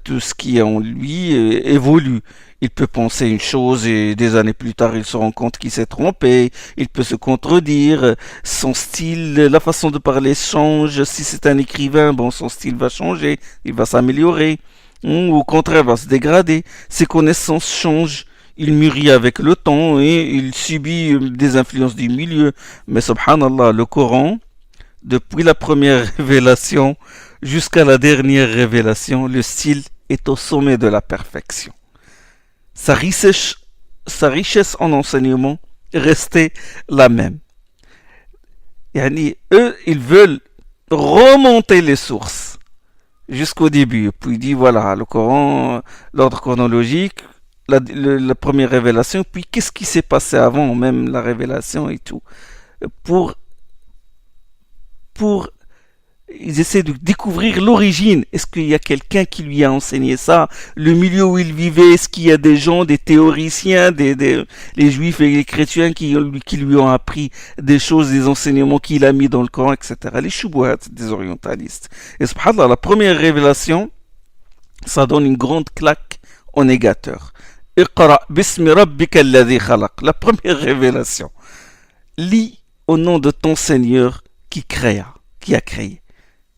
Tout ce qui est en lui évolue. Il peut penser une chose et des années plus tard, il se rend compte qu'il s'est trompé. Il peut se contredire. Son style, la façon de parler change. Si c'est un écrivain, bon, son style va changer. Il va s'améliorer. Ou au contraire, va se dégrader. Ses connaissances changent. Il mûrit avec le temps et il subit des influences du milieu. Mais subhanallah, le Coran, depuis la première révélation jusqu'à la dernière révélation, le style est au sommet de la perfection. Sa richesse en enseignement est restée la même. Yani, eux, ils veulent remonter les sources jusqu'au début. Puis il dit, voilà, le Coran, l'ordre chronologique, la première révélation, puis qu'est-ce qui s'est passé avant même la révélation et tout. Pour ils essaient de découvrir l'origine. Est-ce qu'il y a quelqu'un qui lui a enseigné ça? Le milieu où il vivait, est-ce qu'il y a des gens, des théoriciens, les juifs et les chrétiens qui lui ont appris des choses, des enseignements qu'il a mis dans le Coran, etc. Les shubuhat des orientalistes. Et subhanallah, la première révélation, ça donne une grande claque au négateur. Iqra bismi rabbika alladhi khalaq. La première révélation. Lis au nom de ton Seigneur qui a créé.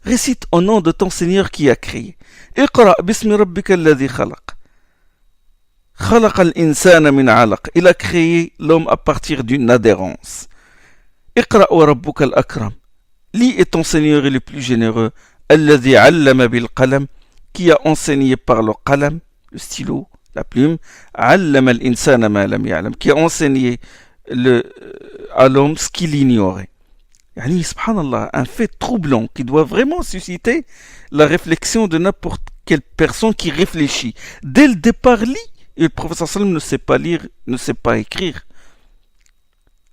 Récite au nom de ton Seigneur qui a créé. Iqra bismi rabbika alladhi khalaq. Khalaq al-insana min alaq. Il a créé l'homme à partir d'une adhérence. Iqra wa rabbuka al-akram. Lis et ton Seigneur est le plus généreux. Alladhi allama bil qalam. Qui a enseigné par le qalam, le stylo, la plume. Allama al-insana ma lam ya'lam. Qui a enseigné à l'homme ce qu'il ignorait. Yani, subhanallah, un fait troublant qui doit vraiment susciter la réflexion de n'importe quelle personne qui réfléchit. Dès le départ, lit. Et le professeur sallam ne sait pas lire, ne sait pas écrire.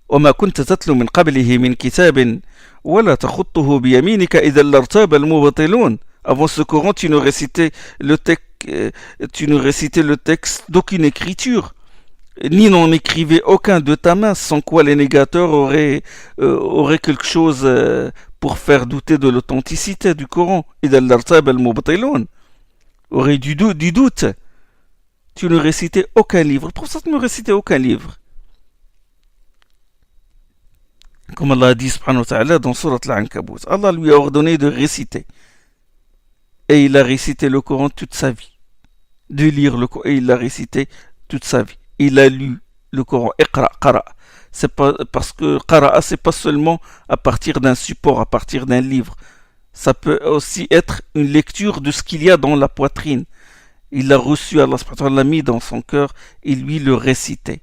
وما كنت تتلو من قبله من كتاب ولا تخطه بيمينك إذا لارتاب المبطلون. Avant ce Coran, tu ne récitais le texte d'aucune écriture, ni n'en écrivait aucun de ta main, sans quoi les négateurs auraient quelque chose pour faire douter de l'authenticité du Coran. إذا الارتاب المبطلون aurait du doute. Tu ne récitais aucun livre. Le prophète ne récitait aucun livre. Comme Allah dit subhanahu wa ta'ala dans Surat Al-Ankabut. Allah lui a ordonné de réciter. Et il a récité le Coran toute sa vie. De lire le Coran. Et il l'a récité toute sa vie. Il a lu le Coran. Iqra, qara. C'est pas, parce que qara'a, c'est pas seulement à partir d'un support, à partir d'un livre. Ça peut aussi être une lecture de ce qu'il y a dans la poitrine. Il l'a reçu, Allah l'a mis dans son cœur et lui le récitait.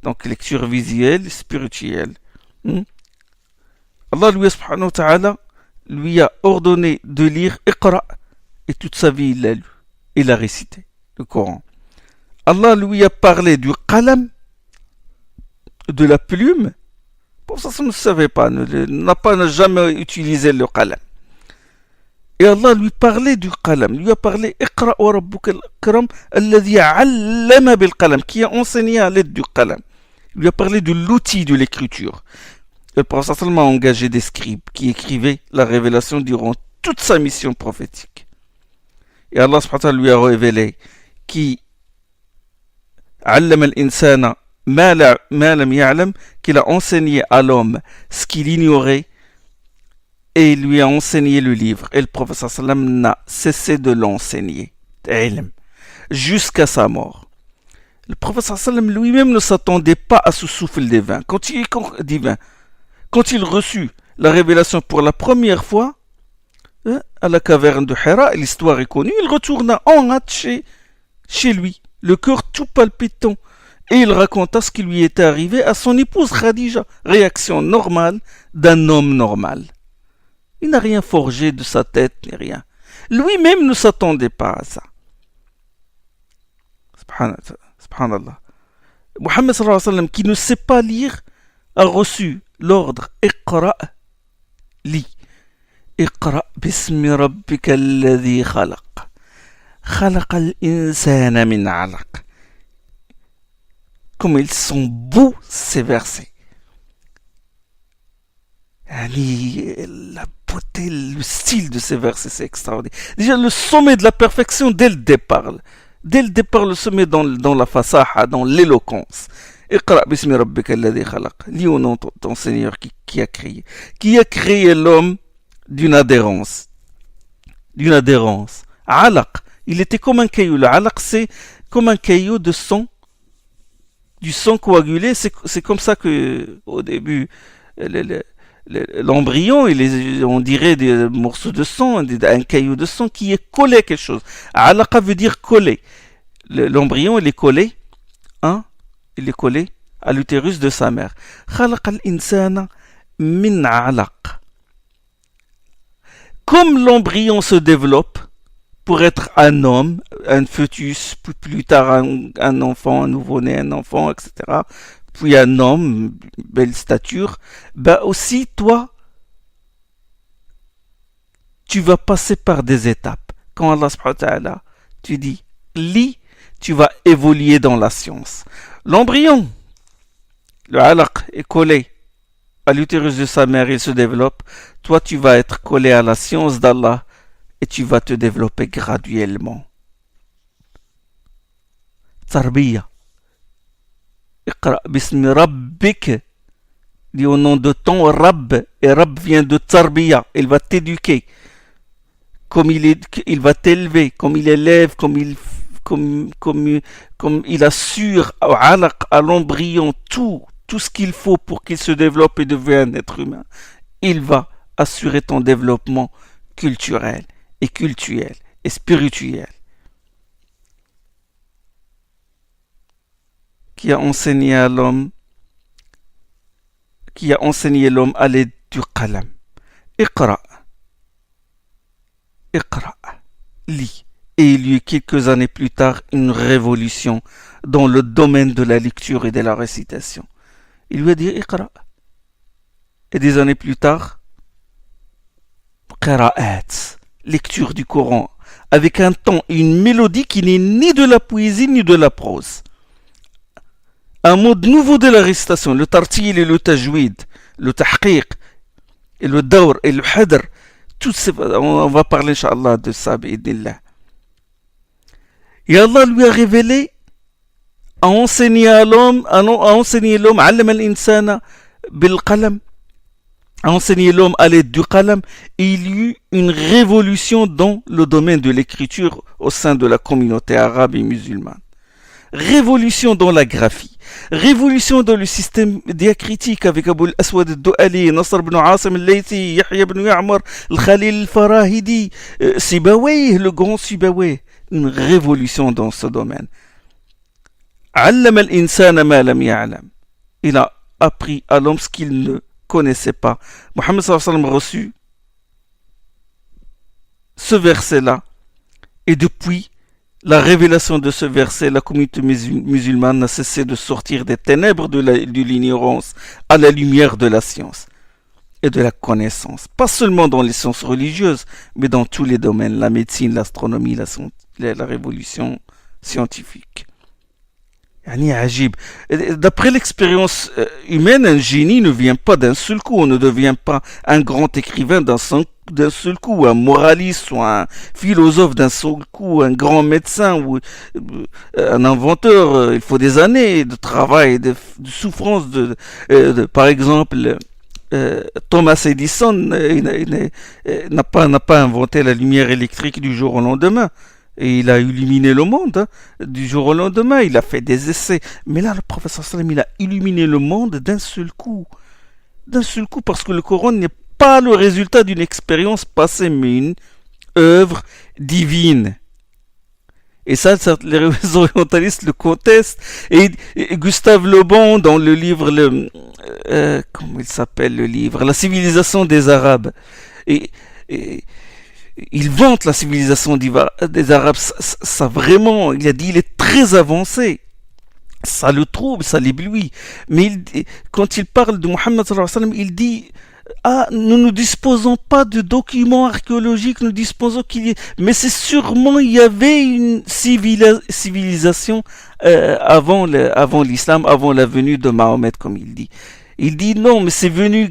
Donc lecture visuelle, spirituelle. Allah lui, subhanahu wa ta'ala, lui a ordonné de lire Iqra et toute sa vie il l'a lu. Il a récité le Coran. Allah lui a parlé du qalam, de la plume. Pour ça, ça ne savait pas, n'a jamais utilisé le qalam. Et Allah lui parlait du qalam, lui a parlé Iqra wa rabbuka al-akram alladhi 'allama bil qalam, qui a enseigné à l'aide du qalam. Il lui a parlé de l'outil de l'écriture. Le prophète sallallahu a engagé des scribes qui écrivaient la révélation durant toute sa mission prophétique. Et Allah subhanahu wa ta'ala lui a révélé qui 'allama al-insana ma lam ya'lam, qu'il a enseigné à l'homme ce qu'il ignorait. Et il lui a enseigné le livre. Et le prophète sallam n'a cessé de l'enseigner. Jusqu'à sa mort. Le prophète sallam lui-même ne s'attendait pas à ce souffle divin. Quand il reçut la révélation pour la première fois, à la caverne de Hira, l'histoire est connue, il retourna en hâte chez lui, le cœur tout palpitant. Et il raconta ce qui lui était arrivé à son épouse Khadija. Réaction normale d'un homme normal. Il n'a rien forgé de sa tête, ni rien. Lui-même ne s'attendait pas à ça. Subhanallah. Muhammad sallallahu alayhi wa sallam, qui ne sait pas lire, a reçu l'ordre Iqra, lis. Iqra bismi rabbika alladhi khalaq. Khalaqa al-insana min 'alaq. Comme ils sont beaux ces versets. La beauté, le style de ces versets, c'est extraordinaire. Déjà, le sommet de la perfection dès le départ. Dès le départ, le sommet dans la fasaha, dans l'éloquence. Iqra bismi rabbika alladhi khalaq. Lis au nom de ton Seigneur qui a créé. Qui a créé l'homme d'une adhérence. Alaq. Il était comme un caillou. Le alaq, c'est comme un caillou de sang. Du sang coagulé. C'est comme ça que, au début, l'embryon, on dirait des morceaux de sang, un caillou de sang qui est collé à quelque chose. Alaqa veut dire collé. L'embryon, il est collé, il est collé à l'utérus de sa mère. Khalaq al-insana min alaq. Comme l'embryon se développe pour être un homme, un fœtus, plus tard un enfant, un nouveau-né, un enfant, etc., puis un homme, belle stature, aussi toi, tu vas passer par des étapes. Quand Allah subhanahu wa ta'ala, tu dis, lis, tu vas évoluer dans la science. L'embryon, le alaq est collé à l'utérus de sa mère, il se développe. Toi, tu vas être collé à la science d'Allah et tu vas te développer graduellement. Tarbiya. Iqra bismi rabbik. Dis au nom de ton Rabb. Et Rabb vient de Tarbiya. Il va t'éduquer. Comme il va t'élever. Comme il élève. Comme il assure à l'embryon tout ce qu'il faut pour qu'il se développe et devienne un être humain. Il va assurer ton développement culturel et cultuel et spirituel. Qui a enseigné l'homme à l'aide du qalam. Iqra, lis. Et il y eut quelques années plus tard une révolution dans le domaine de la lecture et de la récitation. Il lui a dit Iqra. Et des années plus tard, qira'at, lecture du Coran, avec un ton et une mélodie qui n'est ni de la poésie ni de la prose. Un mode nouveau de la récitation, le tartil et le tajwid, le tahqiq, et le dawr et le hadr. On va parler, Inch'Allah, de ça, bi'idnillah. Et Allah lui a révélé, a enseigné à l'homme, allama al-insana bil qalam, a enseigné l'homme à l'aide du qalam, et il y eut une révolution dans le domaine de l'écriture au sein de la communauté arabe et musulmane. Révolution dans la graphie, révolution dans le système diacritique avec Abu al-Aswad al-Du'ali, Nasr ibn Asim al-Laythi, Yahya ibn Ya'mar, al-Khalil al-Farahidi, Sibawayh, le grand Sibawayh. Une révolution dans ce domaine. Allama al-insana ma lam ya'lam. Il a appris à l'homme ce qu'il ne connaissait pas. Mohammed sallallahu alayhi wa sallam reçut ce verset-là, et depuis la révélation de ce verset, la communauté musulmane n'a cessé de sortir des ténèbres de l'ignorance à la lumière de la science et de la connaissance. Pas seulement dans les sciences religieuses, mais dans tous les domaines, la médecine, l'astronomie, la révolution scientifique. D'après l'expérience humaine, un génie ne vient pas d'un seul coup. On ne devient pas un grand écrivain d'un seul coup, un moraliste ou un philosophe d'un seul coup, un grand médecin ou un inventeur. Il faut des années de travail, de souffrance. Par exemple, Thomas Edison n'a pas inventé la lumière électrique du jour au lendemain. Et il a illuminé le monde du jour au lendemain. Il a fait des essais. Mais là, le professeur Sallam, il a illuminé le monde d'un seul coup. D'un seul coup, parce que le Coran n'est pas le résultat d'une expérience passée, mais une œuvre divine. Et ça, les orientalistes le contestent. Et Gustave Le Bon, dans le livre, comment il s'appelle le livre, La civilisation des Arabes. Et il vante la civilisation des Arabes. Ça vraiment, il a dit, il est très avancé. Ça le trouble, ça l'éblouit. Mais quand il parle de Mohammed sallallahu alayhi wa sallam, il dit, nous ne disposons pas de documents archéologiques, nous disposons mais c'est sûrement, il y avait une civilisation avant l'islam, avant la venue de Mahomet, comme il dit. Il dit non, mais c'est venu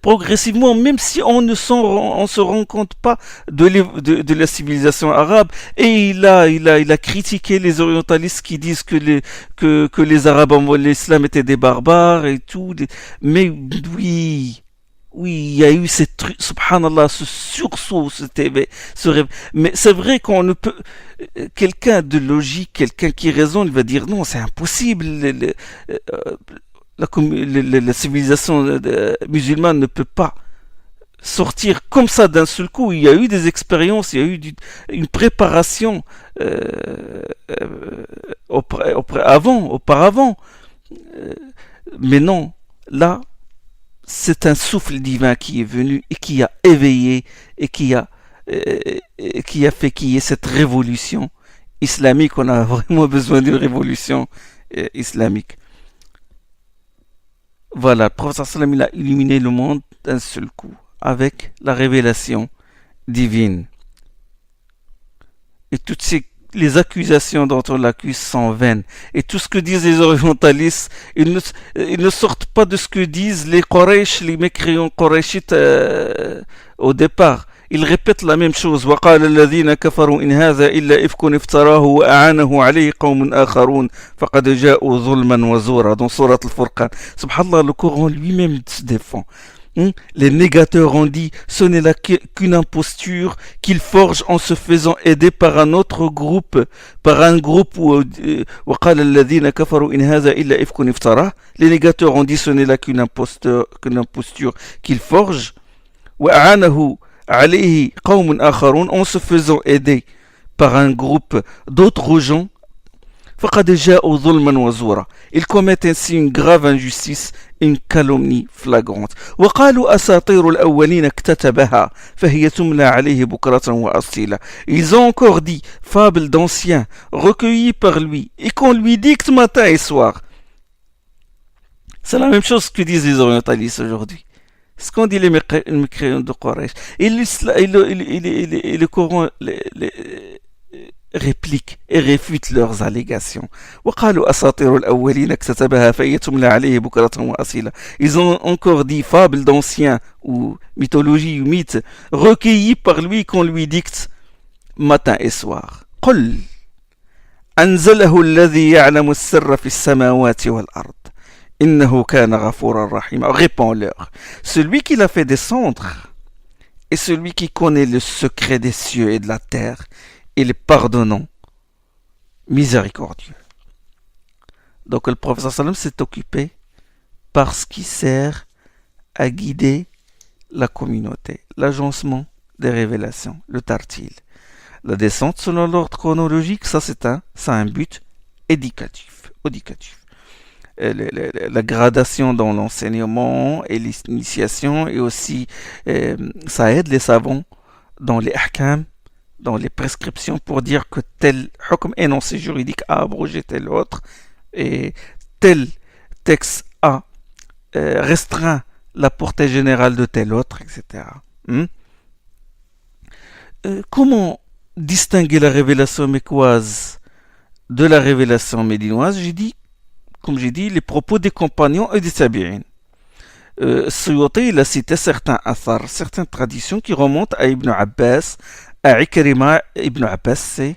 progressivement, même si on se rend compte pas de la civilisation arabe. Et il a critiqué les orientalistes qui disent que les Arabes en l'islam étaient des barbares et tout. Mais oui, il y a eu cette truc, subhanallah, ce sursaut, ce rêve. Mais c'est vrai qu'on ne peut, quelqu'un de logique, quelqu'un qui raisonne, il va dire non, c'est impossible. La civilisation musulmane ne peut pas sortir comme ça d'un seul coup. Il y a eu des expériences, il y a eu une préparation auparavant. Mais non, là, c'est un souffle divin qui est venu et qui a éveillé et qui a fait qu'il y ait cette révolution islamique. On a vraiment besoin d'une révolution islamique. Voilà, le prophète sallam, il a illuminé le monde d'un seul coup avec la révélation divine. Et toutes les accusations dont on l'accuse sont vaines. Et tout ce que disent les orientalistes, ils ne sortent pas de ce que disent les Quraysh, les mécréants Qurayshites au départ. Ils répètent la même chose. وقال الذين كفروا إن هذا إلا إفك افتراه وأعانه عليه قوم آخرون فقد جاءوا ظلما وزورا dans Surat al-Furqan. Subhanallah, le Coran lui-même se défend. Les négateurs ont dit ce n'est là qu'une imposture qu'ils forgent en se faisant aider par un autre groupe, où وقال الذين كفروا إن هذا إلا إفك افتراه. Les négateurs ont dit ce n'est là qu'une imposture qu'ils forgent. وأعانه عليه قوم آخرون, en se faisant aider par un groupe d'autres gens. فقد جاءوا ظلما وزورا. Ils commettent ainsi une grave injustice, une calomnie flagrante. وقالوا أساطير الأولين اكتتبها فهي تملى عليه بكرة وأصيلا. Ils ont encore dit fables d'anciens recueillies par lui et qu'on lui dicte matin et soir. C'est la même chose que disent les orientalistes aujourd'hui. Ce qu'on dit les mécréants de Quraysh. Et le Coran répliquent et réfutent leurs allégations. وقالوا أساطير الأولين اكتتبها فيتملى عليه بكرة وأصيلا. Ils ont encore dit fables d'anciens ou mythologie ou mythes recueillis par lui qu'on lui dicte matin et soir. قل أنزله الذي يعلم السر في السماوات والأرض إنه كان غفورا رحيما. Réponds-leur. Celui qui l'a fait descendre est celui qui connaît le secret des cieux et de la terre. Il est pardonnant, miséricordieux. Donc le prophète sallam s'est occupé parce qu'il sert à guider la communauté, l'agencement des révélations, le tartil. La descente selon l'ordre chronologique, ça a un but éducatif. La gradation dans l'enseignement et l'initiation, et aussi ça aide les savants dans les ahkam, dans les prescriptions, pour dire que tel hukm énoncé juridique a abrogé tel autre, et tel texte a restreint la portée générale de tel autre, etc. Comment distinguer la révélation mécoise de la révélation médinoise? Comme j'ai dit, les propos des compagnons et des tabi'in. Suyuti, il a cité certains athars, certaines traditions qui remontent à Ibn Abbas, à Ikrima. Ibn Abbas, c'est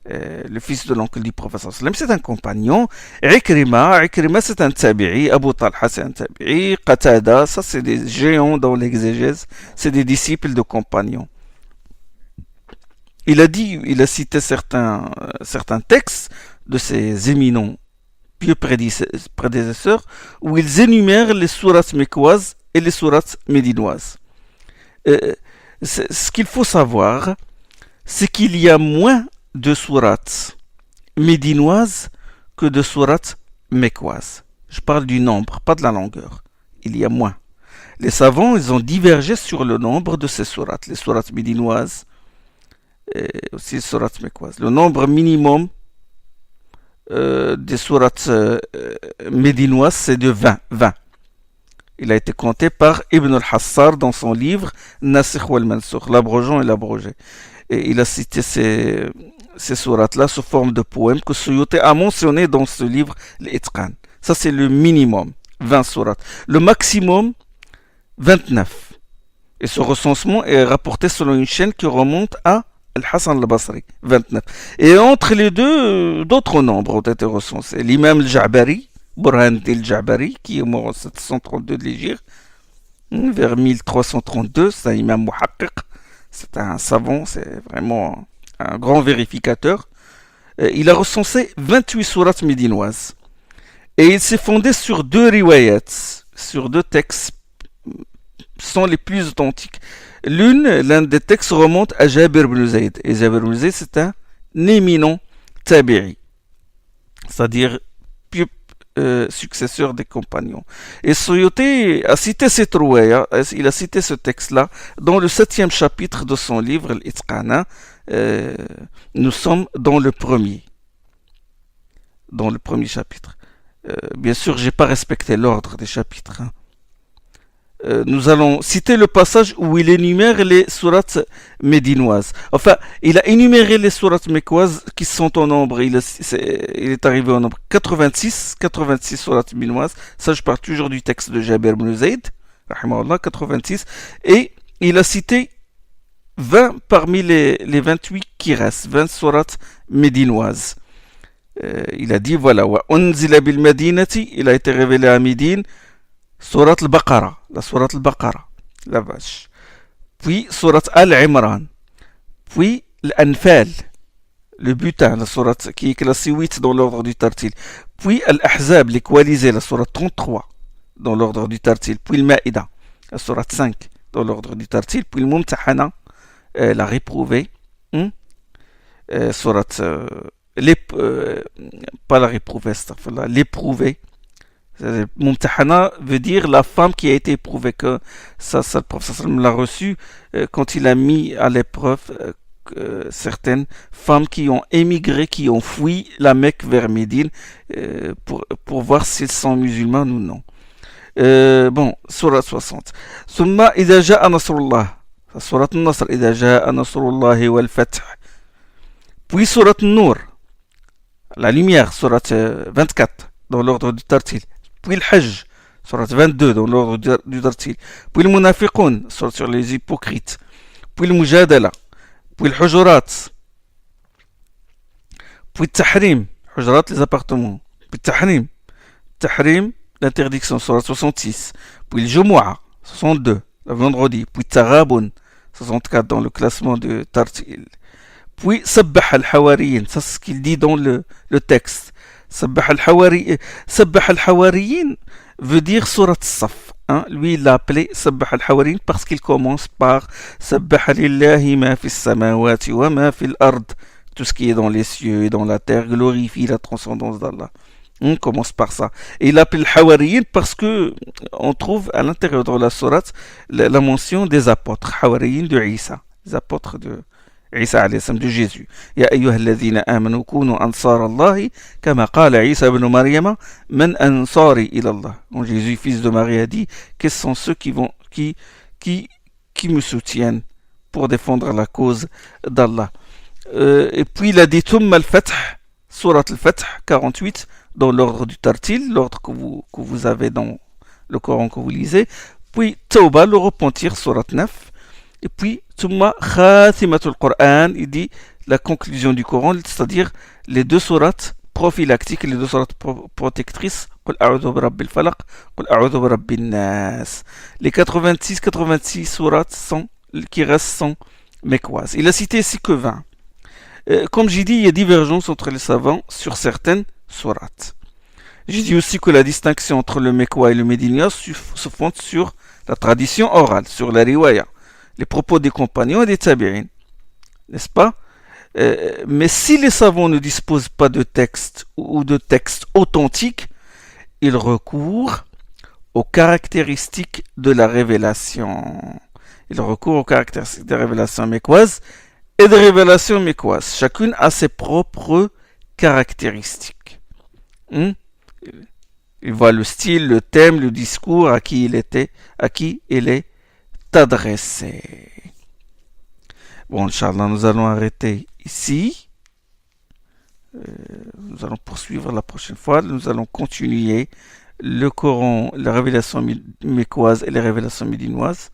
le fils de l'oncle du prophète sallam, c'est un compagnon. Ikrima, c'est un tabi'i. Abu Talha, c'est un tabi'i. Qatada, ça c'est des géants dans l'exégèse, c'est des disciples de compagnons. Il a cité certains textes de ces éminents pieux prédécesseurs où ils énumèrent les sourates mécoises et les sourates médinoises. Ce qu'il faut savoir, c'est qu'il y a moins de sourates médinoises que de sourates mécoises. Je parle du nombre, pas de la longueur. Il y a moins. Les savants, ils ont divergé sur le nombre de ces sourates. Les sourates médinoises et aussi les sourates mécoises. Le nombre minimum des sourates médinoises, c'est de 20. Il a été compté par Ibn al-Hassar dans son livre Nasikh wal-Mansukh, l'abrogeant et l'abrogé. Et il a cité ces sourates-là sous forme de poèmes que Suyuti a mentionné dans ce livre, l'Itqan. Ça, c'est le minimum, 20 sourates. Le maximum, 29. Et ce recensement est rapporté selon une chaîne qui remonte à Al-Hassan al-Basri, 29. Et entre les deux, d'autres nombres ont été recensés. L'imam al-Ja'bari, Burhan al-Ja'bari, qui est mort en 732 de l'Hégire, vers 1332, c'est un imam muhaqqiq, c'est un savant, c'est vraiment un grand vérificateur. Il a recensé 28 sourates médinoises. Et il s'est fondé sur deux riwayats, sur deux textes sont les plus authentiques. L'un des textes remonte à Jabir ibn Zayd. Et Jabir ibn Zayd, c'est un éminent tabi'i, c'est-à-dire successeur des compagnons. Et Suyuti a cité cette riwaya, il a cité ce texte-là dans le 7e chapitre de son livre, l'Itqana. Nous sommes dans le premier chapitre. Bien sûr, j'ai pas respecté l'ordre des chapitres. Nous allons citer le passage où il énumère les sourates médinoises. Enfin, il a énuméré les sourates mécoises qui sont au nombre. Il est arrivé au nombre 86 sourates médinoises. Ça, je parle toujours du texte de Jabir ibn Zayd, rahimahullah, 86. Et il a cité 20 parmi les 28 qui restent, 20 sourates médinoises. Il a dit, voilà, wa unzila bil madinati, il a été révélé à Médine, Surat al-Baqara, la Surat al-Baqara, la vache. Puis Surat al-Imran. Puis l'Anfal, le butin, la Surat qui est classée 8 dans l'ordre du Tartil. Puis Al-Ahzab, les coalisés, la Surat 33 dans l'ordre du Tartil. Puis le Ma'ida, la Surat 5 dans l'ordre du Tartil. Puis le Mumtahana, la réprouvée. Surat, pas la réprouvée, l'éprouvée. Mumtahana veut dire la femme qui a été éprouvée, que ça le prophète l'a reçu quand il a mis à l'épreuve certaines femmes qui ont émigré, qui ont fui la Mecque vers Médine pour voir s'ils sont musulmans ou non. Bon, surat 60. Summa idha ja'a nasrullah. Surat al-Nasr, idha ja'a nasrullah wal fath. Puis Surat Nour, la lumière, Surat 24, dans l'ordre du Tartil. Puis le Hajj, Surat 22, dans l'ordre du Tartil. Puis le Munafiqun, sur les hypocrites. Puis le Mujadala. Puis le Hujurat. Puis le Tahrim, Hujurat, les appartements. Puis le Tahrim. Tahrim, l'interdiction, Surat 66. Puis le Jumu'ah, 62, le vendredi. Puis le Taghabun, 64 dans le classement de Tartil. Puis Sabbah al-Hawariyin, ça c'est ce qu'il dit dans le texte. Sabbah al-Hawariyin veut dire Surat Saf. Hein? Lui il l'a appelé Sabbah al-Hawariyin parce qu'il commence par Sabbah lillahi ma fi samawati wa ma fi l'ard. Tout ce qui est dans les cieux et dans la terre glorifie la transcendance d'Allah. On commence par ça. Et il l'appelle Hawariyin parce que on trouve à l'intérieur de la sourate la mention des apôtres. Hawariyin de Isa. Les apôtres de عيسى عليه السلام de Jésus. يا أيها الذين آمنوا كونوا أنصار الله كما قال عيسى بن مريم من أنصاري إلى الله. Donc Jésus, fils de Marie, a dit quels sont ceux qui me soutiennent pour défendre la cause d'Allah. Et puis il a dit ثم الفتح, Surat al-Fath 48 dans l'ordre du Tartil, l'ordre que vous avez dans le Coran que vous lisez. Puis Tawbah, le repentir, Surat 9. Et puis, Tumma Khatimatul Qur'an, il dit la conclusion du Coran, c'est-à-dire les deux sourates prophylactiques, les deux sourates protectrices, Qul a'udhu bi rabbil falaq, Qul a'udhu bi rabbin nas. Les 86 sourates qui restent sont mekouas. Il a cité ici que 20. Comme j'ai dit, il y a divergence entre les savants sur certaines sourates. J'ai dit aussi que la distinction entre le mekwa et le médinois se fonde sur la tradition orale, sur la riwaya. Les propos des compagnons et des tabi'in, n'est-ce pas? Mais si les savants ne disposent pas de texte ou de texte authentique, ils recourent aux caractéristiques de la révélation. Ils recourent aux caractéristiques de la révélation mécoise et de révélation mécoise. Chacune a ses propres caractéristiques. Il voit le style, le thème, le discours, à qui il est adressé. Bon, Inch'Allah, nous allons arrêter ici. Nous allons poursuivre la prochaine fois. Nous allons continuer le Coran, la révélation mécoise et les révélations médinoises.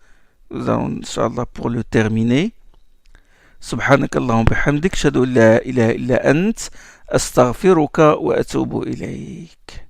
Nous allons, Inch'Allah, pour le terminer. سبحانك اللهم بحمدك أشهد أن لا إله إلا أنت أستغفرك وأتوب إليك.